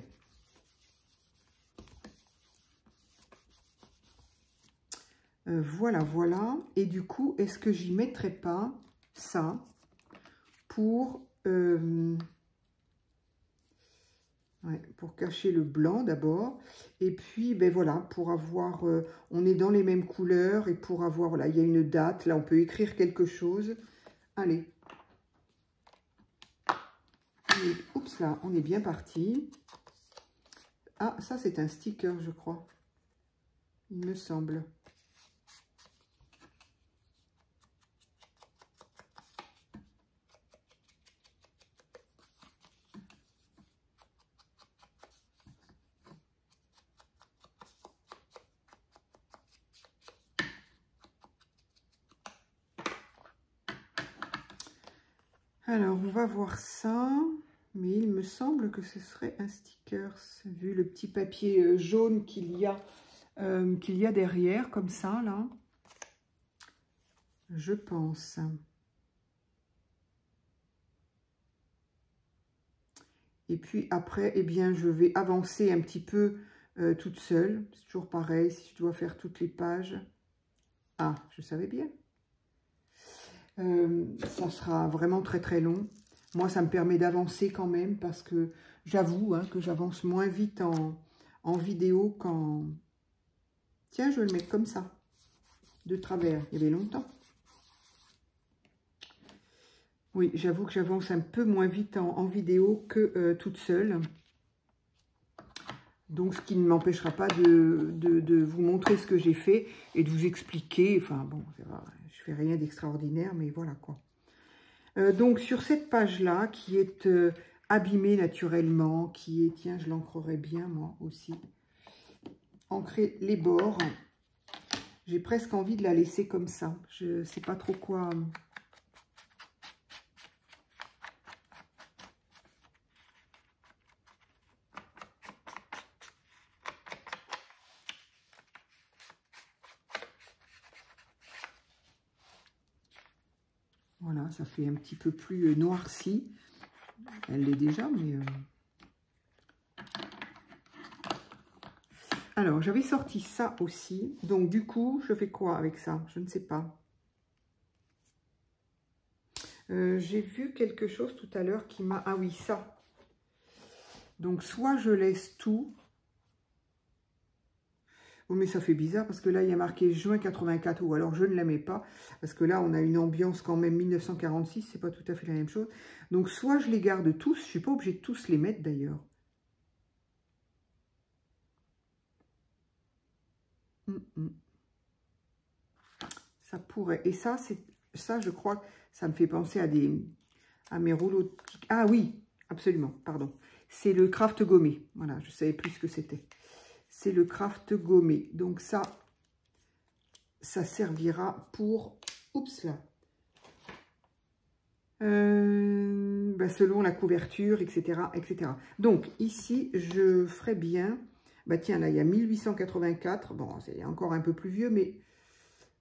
Voilà, voilà. Et du coup, est-ce que j'y mettrai pas ça pour... ouais, pour cacher le blanc d'abord. Et puis, ben voilà, pour avoir... on est dans les mêmes couleurs et pour avoir... Voilà, il y a une date. Là, on peut écrire quelque chose. Allez. oups là, on est bien parti. Ah, ça c'est un sticker, je crois. Il me semble. Alors, on va voir ça. Mais il me semble que ce serait un sticker, vu le petit papier jaune qu'il y a derrière, comme ça, là. Je pense. Et puis après, eh bien, je vais avancer un petit peu toute seule. C'est toujours pareil, si je dois faire toutes les pages. Ah, je savais bien. Ça sera vraiment très très long. Moi, ça me permet d'avancer quand même parce que j'avoue que j'avance moins vite en vidéo qu'en... Tiens, je vais le mettre comme ça, de travers. Il y avait longtemps. Oui, j'avoue que j'avance un peu moins vite en vidéo que toute seule. Donc, ce qui ne m'empêchera pas de vous montrer ce que j'ai fait et de vous expliquer. Enfin, bon, je fais rien d'extraordinaire, mais voilà quoi. Donc, sur cette page-là, qui est abîmée naturellement, qui est, tiens, je l'ancrerai bien, moi aussi, ancrer les bords. J'ai presque envie de la laisser comme ça. Je ne sais pas trop quoi... Voilà, ça fait un petit peu plus noirci. Elle l'est déjà, mais... Alors, j'avais sorti ça aussi. Donc, du coup, je fais quoi avec ça? Je ne sais pas. J'ai vu quelque chose tout à l'heure qui m'a... Ah oui, ça. Donc, soit je laisse tout. Oh, mais ça fait bizarre parce que là, il y a marqué juin 84. Ou alors, je ne la mets pas. Parce que là, on a une ambiance quand même 1946. C'est pas tout à fait la même chose. Donc, soit je les garde tous. Je ne suis pas obligée de tous les mettre d'ailleurs. Ça pourrait. Et ça, ça, je crois, ça me fait penser à mes rouleaux. Ah oui, absolument, pardon. C'est le craft gommé. Voilà, je ne savais plus ce que c'était. C'est le craft gommé. Donc ça servira pour... Oups là. Selon la couverture, etc., etc. Donc ici, je ferai bien... Bah tiens, là, il y a 1884. Bon, c'est encore un peu plus vieux, mais...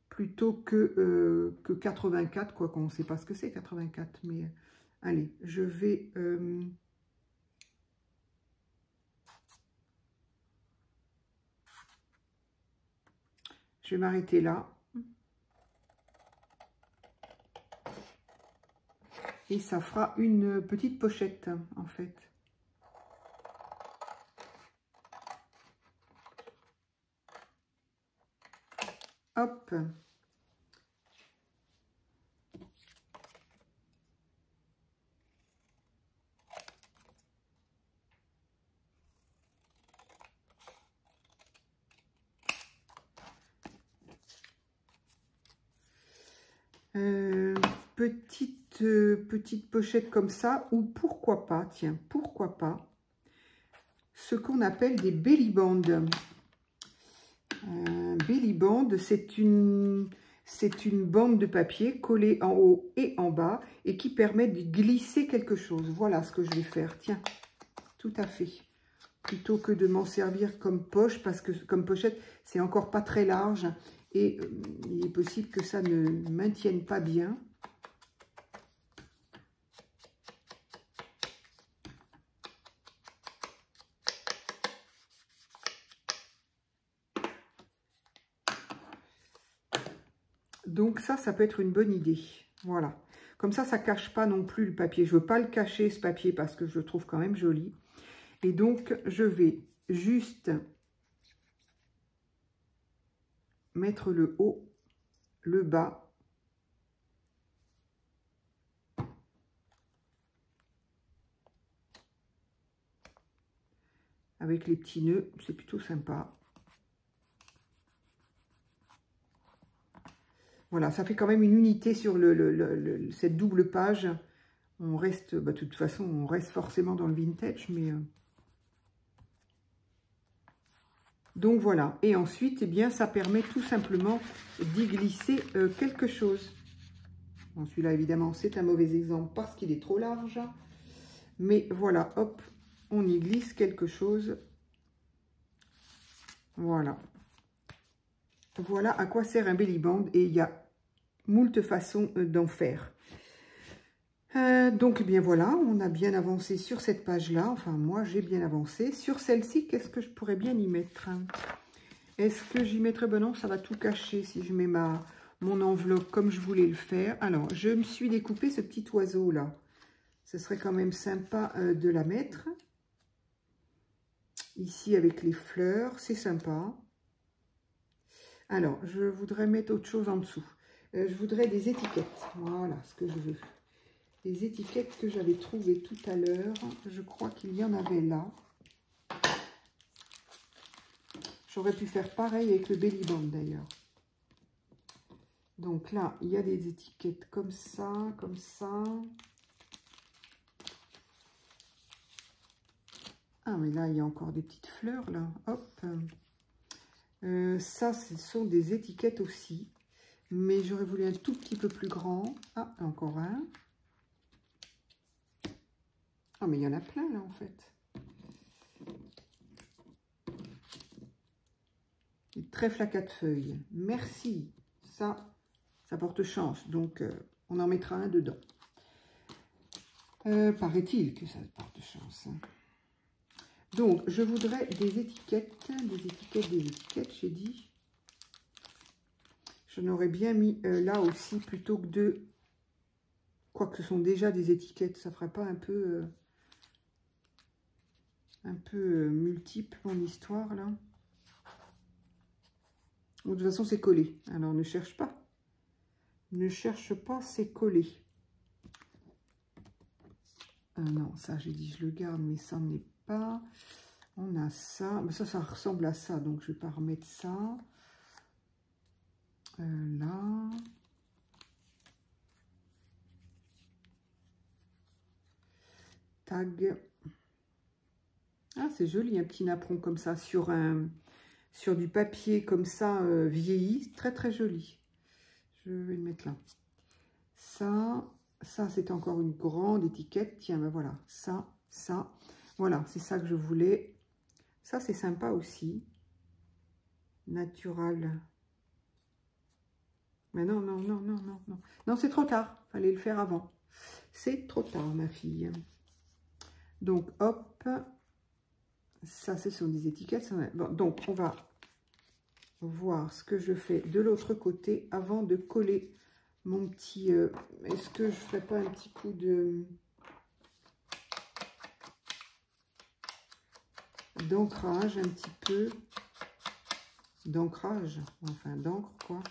plutôt que 84, quoi qu'on ne sait pas ce que c'est 84, mais allez, je vais m'arrêter là. Et ça fera une petite pochette, en fait. Hop. Petite pochette comme ça, ou pourquoi pas, tiens, pourquoi pas, ce qu'on appelle des belly bands. Belly band, c'est une bande de papier collée en haut et en bas et qui permet de glisser quelque chose. Voilà ce que je vais faire, tiens, tout à fait. Plutôt que de m'en servir comme poche, parce que comme pochette, c'est encore pas très large et il est possible que ça ne maintienne pas bien. Donc ça peut être une bonne idée. Voilà. Comme ça ne cache pas non plus le papier. Je ne veux pas le cacher, ce papier, parce que je le trouve quand même joli. Et donc, je vais juste mettre le haut, le bas. avec les petits nœuds. C'est plutôt sympa. Voilà, ça fait quand même une unité sur cette double page. On reste, bah, de toute façon, on reste forcément dans le vintage, mais... Donc voilà, et ensuite, eh bien, ça permet tout simplement d'y glisser quelque chose. Bon, celui-là, évidemment, c'est un mauvais exemple parce qu'il est trop large. Mais voilà, hop, on y glisse quelque chose. Voilà. Voilà à quoi sert un belly band et il y a moult façons d'en faire. Donc, eh bien voilà, on a bien avancé sur cette page-là. Enfin, moi, j'ai bien avancé. Sur celle-ci, qu'est-ce que je pourrais bien y mettre? Est-ce que j'y mettrais? Ben non, ça va tout cacher si je mets mon enveloppe comme je voulais le faire. Alors, je me suis découpé ce petit oiseau-là. Ce serait quand même sympa de la mettre. Ici, avec les fleurs, c'est sympa. Alors, je voudrais mettre autre chose en dessous. Je voudrais des étiquettes. Voilà ce que je veux. Les étiquettes que j'avais trouvées tout à l'heure. Je crois qu'il y en avait là. J'aurais pu faire pareil avec le belly band d'ailleurs. Donc là, il y a des étiquettes comme ça, comme ça. Ah, mais là, il y a encore des petites fleurs, là. Hop. Ça, ce sont des étiquettes aussi. Mais j'aurais voulu un tout petit peu plus grand. Ah, encore un. Ah, mais il y en a plein, là, en fait. Des trèfles à 4 feuilles. Merci. Ça porte chance. Donc, on en mettra un dedans. Paraît-il que ça porte chance. Donc, je voudrais des étiquettes, j'ai dit. Je n'aurais bien mis là aussi, plutôt que de... Quoique ce sont déjà des étiquettes, ça ne ferait pas un peu multiple, mon histoire, là. De toute façon, c'est collé. Alors, ne cherche pas. Ne cherche pas, c'est collé. Non, ça, j'ai dit, je le garde, mais ça n'est pas... On a ça. Mais ça ressemble à ça, donc je ne vais pas remettre ça. Là. Tag. Ah, c'est joli, un petit napperon comme ça, sur du papier comme ça, vieilli. Très, très joli. Je vais le mettre là. Ça c'est encore une grande étiquette. Tiens, ben voilà, ça. Voilà, c'est ça que je voulais. Ça, c'est sympa aussi. Natural. Mais non. Non, c'est trop tard. Fallait le faire avant. C'est trop tard, ma fille. Donc, hop. Ça, ce sont des étiquettes. Bon, donc, on va voir ce que je fais de l'autre côté avant de coller mon petit... Est-ce que je ne ferais pas un petit coup d'ancrage, un petit peu d'ancrage, enfin d'encre, quoi.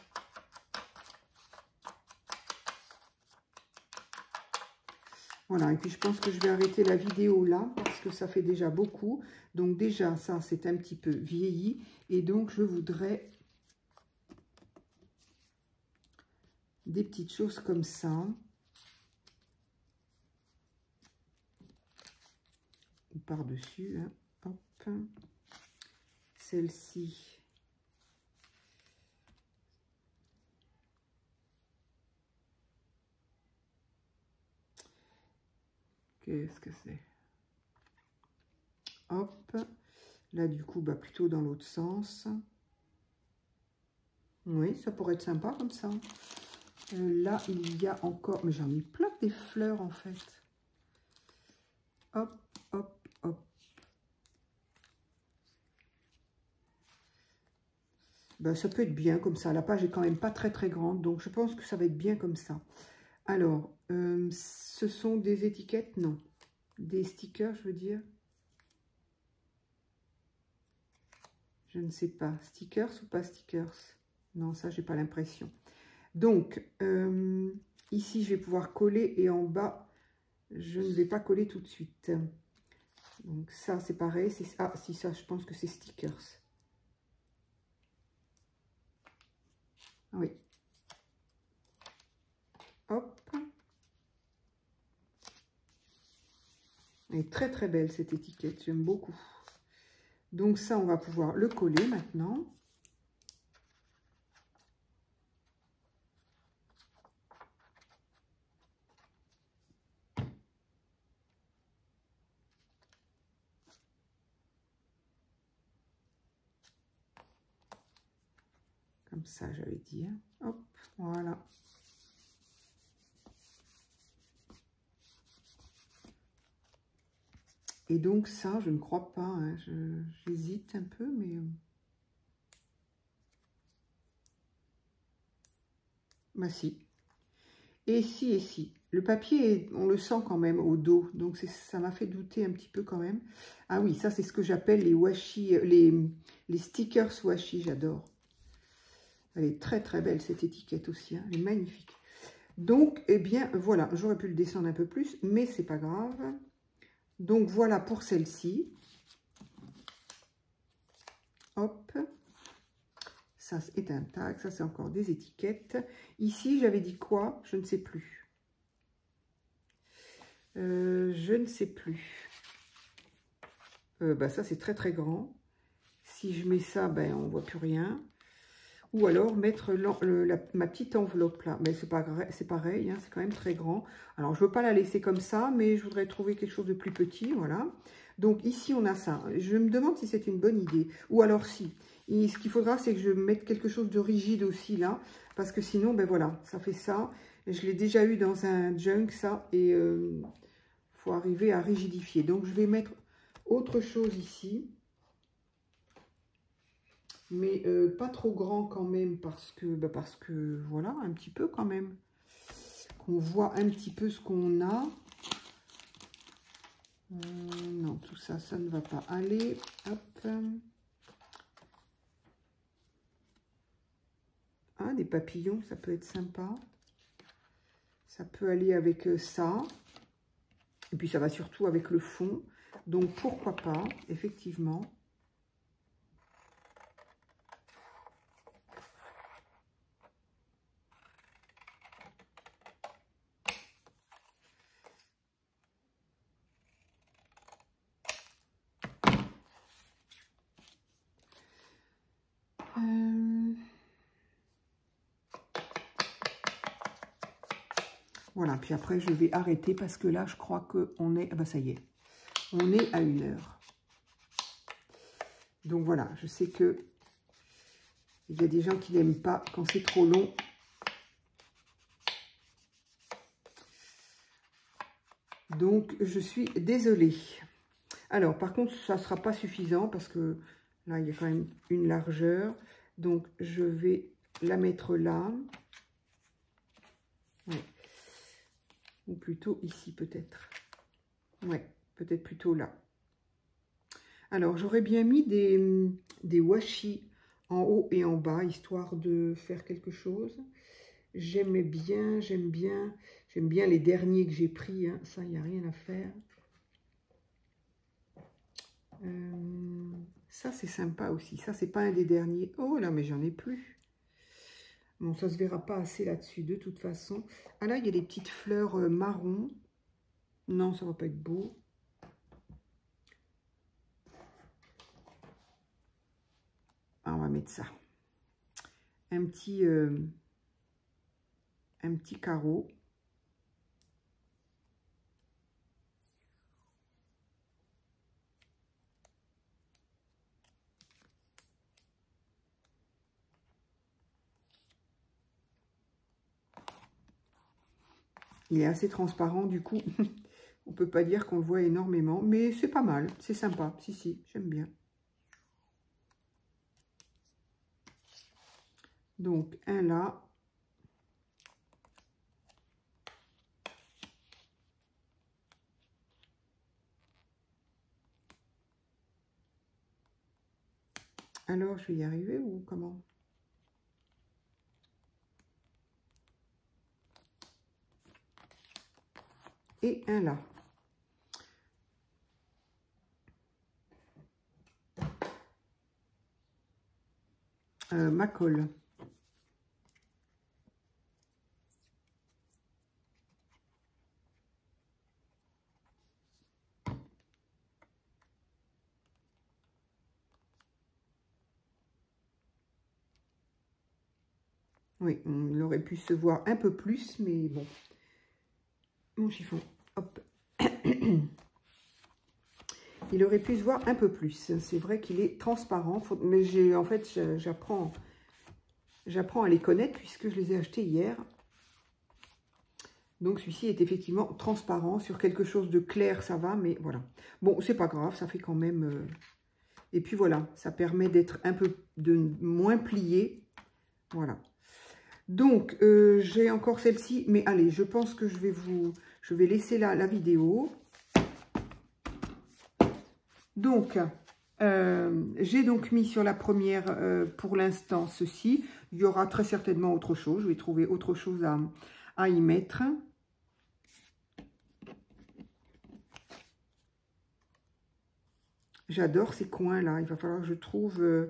Voilà, et puis je pense que je vais arrêter la vidéo là, parce que ça fait déjà beaucoup. Donc déjà, ça, c'est un petit peu vieilli. Et donc, je voudrais des petites choses comme ça. Par-dessus, hein. Hop. Celle-ci. Qu'est-ce que c'est? Hop. Là, du coup, bah, plutôt dans l'autre sens. Oui, ça pourrait être sympa comme ça. Là, il y a encore... Mais j'en ai plein des fleurs, en fait. Hop, hop, hop. Ben, ça peut être bien comme ça. La page est quand même pas très, très grande. Donc, je pense que ça va être bien comme ça. Alors, ce sont des étiquettes? Non. Des stickers, je veux dire. Je ne sais pas. Stickers ou pas stickers? Non, ça, j'ai pas l'impression. Donc, ici, je vais pouvoir coller et en bas, je ne vais pas coller tout de suite. Donc ça, c'est pareil. Ah, si, ça, je pense que c'est stickers. Oui. Hop. Elle est très très belle cette étiquette, j'aime beaucoup. Donc ça, on va pouvoir le coller maintenant. Comme ça, j'avais dit. Hein. Hop, voilà. Et donc ça, je ne crois pas. Hein. J'hésite un peu, mais... Bah si. Et si, et si. Le papier, on le sent quand même au dos. Donc ça m'a fait douter un petit peu quand même. Ah oui, ça c'est ce que j'appelle les washi, les stickers washi, j'adore. Elle est très très belle cette étiquette aussi. Hein. Elle est magnifique. Donc, eh bien, voilà. J'aurais pu le descendre un peu plus, mais c'est pas grave. Donc, voilà pour celle-ci. Hop. Ça, c'est un tag. Ça, c'est encore des étiquettes. Ici, j'avais dit quoi? Je ne sais plus. Je ne sais plus. Bah, ça, c'est très, très grand. Si je mets ça, ben, on ne voit plus rien. Ou alors mettre ma petite enveloppe là. Mais c'est pareil, hein, c'est quand même très grand. Alors, je ne veux pas la laisser comme ça, mais je voudrais trouver quelque chose de plus petit. Voilà. Donc, ici, on a ça. Je me demande si c'est une bonne idée. Ou alors, si. Et ce qu'il faudra, c'est que je mette quelque chose de rigide aussi là. Parce que sinon, ben voilà, ça fait ça. Je l'ai déjà eu dans un junk, ça. Et il faut arriver à rigidifier. Donc, je vais mettre autre chose ici. Mais pas trop grand quand même, parce que voilà, un petit peu quand même. Qu'on voit un petit peu ce qu'on a. Non, tout ça, ça ne va pas aller. Hop. Ah, des papillons, ça peut être sympa. Ça peut aller avec ça. Et puis ça va surtout avec le fond. Donc pourquoi pas, effectivement. Voilà, puis après je vais arrêter parce que là je crois qu'on est... Ah bah ça y est, on est à 1 heure. Donc voilà, je sais que il y a des gens qui n'aiment pas quand c'est trop long. Donc je suis désolée. Alors par contre, ça ne sera pas suffisant parce que là il y a quand même une largeur. Donc je vais la mettre là. Ouais. Ou plutôt ici peut-être. Ouais, peut-être plutôt là. Alors, j'aurais bien mis des washi en haut et en bas, histoire de faire quelque chose. J'aime bien les derniers que j'ai pris. Hein. Ça, il n'y a rien à faire. Ça, c'est sympa aussi. Ça, c'est pas un des derniers. Oh là, mais j'en ai plus. Bon, ça se verra pas assez là-dessus, de toute façon. Ah là, il y a des petites fleurs marron. Non, ça va pas être beau. Ah, on va mettre ça. Un petit carreau. Il est assez transparent, du coup, on peut pas dire qu'on le voit énormément, mais c'est pas mal, c'est sympa. Si, si, j'aime bien. Donc, un là. Alors, je vais y arriver ou comment? Et un là. ma colle. Oui, on aurait pu se voir un peu plus, mais bon. Mon chiffon, hop. Il aurait pu se voir un peu plus. C'est vrai qu'il est transparent, mais en fait, j'apprends à les connaître puisque je les ai achetés hier. Donc, celui-ci est effectivement transparent. Sur quelque chose de clair, ça va, mais voilà. Bon, c'est pas grave, ça fait quand même... Et puis voilà, ça permet d'être un peu moins plié. Voilà. Donc, j'ai encore celle-ci, mais allez, je pense que je vais laisser la vidéo. Donc, j'ai donc mis sur la première, pour l'instant, ceci. Il y aura très certainement autre chose. Je vais trouver autre chose à y mettre. J'adore ces coins-là. Il va falloir que je trouve...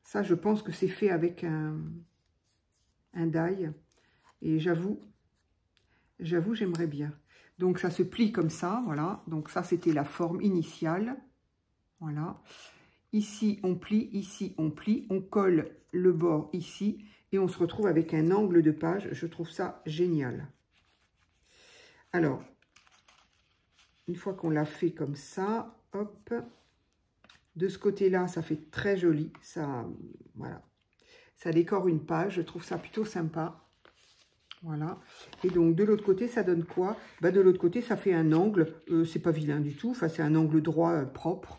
ça, je pense que c'est fait avec un die. Et j'avoue, j'aimerais bien. Donc, ça se plie comme ça, voilà. Donc, ça, c'était la forme initiale. Voilà. Ici, on plie, ici, on plie. On colle le bord ici. Et on se retrouve avec un angle de page. Je trouve ça génial. Alors, une fois qu'on l'a fait comme ça, hop. De ce côté-là, ça fait très joli. Ça, voilà. Ça décore une page. Je trouve ça plutôt sympa. Voilà. Et donc, de l'autre côté, ça donne quoi? Bah, de l'autre côté, ça fait un angle. C'est pas vilain du tout. Enfin, c'est un angle droit propre.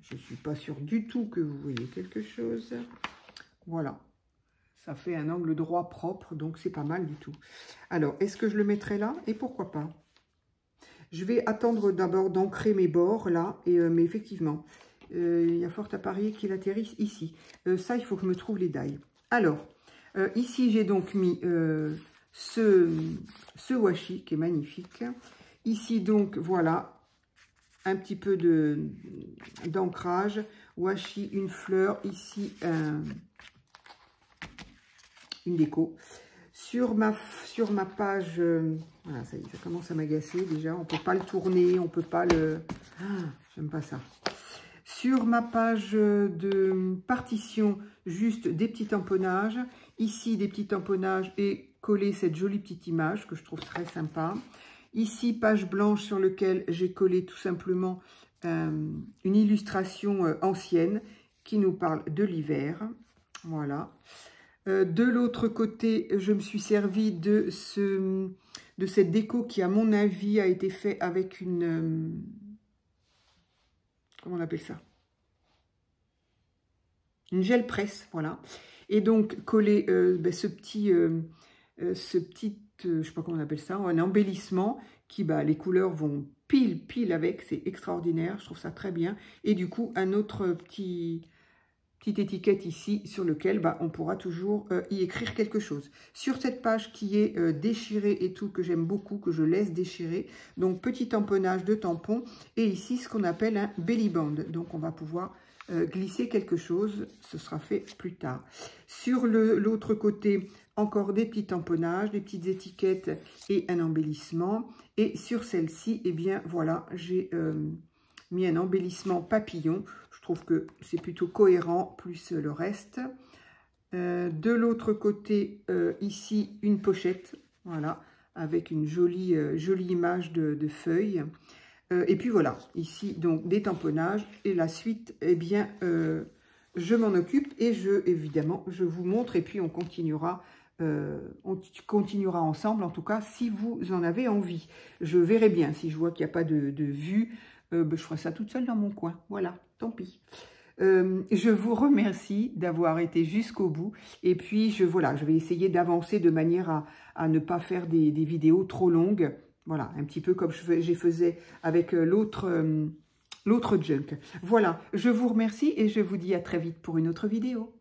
Je ne suis pas sûre du tout que vous voyez quelque chose. Voilà. Ça fait un angle droit propre. Donc, c'est pas mal du tout. Alors, est-ce que je le mettrai là? Et pourquoi pas? Je vais attendre d'abord d'ancrer mes bords là. Mais effectivement, il y a fort à parier qu'il atterrisse ici. Ça, il faut que je me trouve les die. Alors... ici, j'ai donc mis ce washi qui est magnifique. Ici, donc, voilà, un petit peu d'ancrage. Washi, une fleur. Ici, une déco. Sur ma page, voilà, ça y est, ça commence à m'agacer déjà. On ne peut pas le tourner, on ne peut pas le... Ah, j'aime pas ça. Sur ma page de partition, juste des petits tamponnages. Ici, des petits tamponnages et coller cette jolie petite image que je trouve très sympa. Ici, page blanche sur laquelle j'ai collé tout simplement une illustration ancienne qui nous parle de l'hiver. Voilà. De l'autre côté, je me suis servi de cette déco qui, à mon avis, a été fait avec une... comment on appelle ça? Une gel presse, voilà. Et donc, coller ce petit, je sais pas comment on appelle ça, un embellissement qui, les couleurs vont pile avec, c'est extraordinaire, je trouve ça très bien. Et du coup, un autre petite étiquette ici sur lequel on pourra toujours y écrire quelque chose. Sur cette page qui est déchirée et tout, que j'aime beaucoup, que je laisse déchirer, donc petit tamponnage de tampons, et ici ce qu'on appelle un belly band, donc on va pouvoir glisser quelque chose, ce sera fait plus tard. Sur l'autre côté, encore des petits tamponnages, des petites étiquettes et un embellissement. Et sur celle-ci, eh bien voilà, j'ai mis un embellissement papillon. Je trouve que c'est plutôt cohérent, plus le reste. De l'autre côté, ici, une pochette, voilà, avec une jolie image de feuilles. Et puis voilà, ici, donc, des tamponnages. Et la suite, eh bien, je m'en occupe et évidemment, je vous montre. Et puis, on continuera ensemble, en tout cas, si vous en avez envie. Je verrai bien, si je vois qu'il n'y a pas de vue, je ferai ça toute seule dans mon coin. Voilà, tant pis. Je vous remercie d'avoir été jusqu'au bout. Et puis, je vais essayer d'avancer de manière à ne pas faire des vidéos trop longues. Voilà, un petit peu comme je faisais avec l'autre junk. Voilà, je vous remercie et je vous dis à très vite pour une autre vidéo.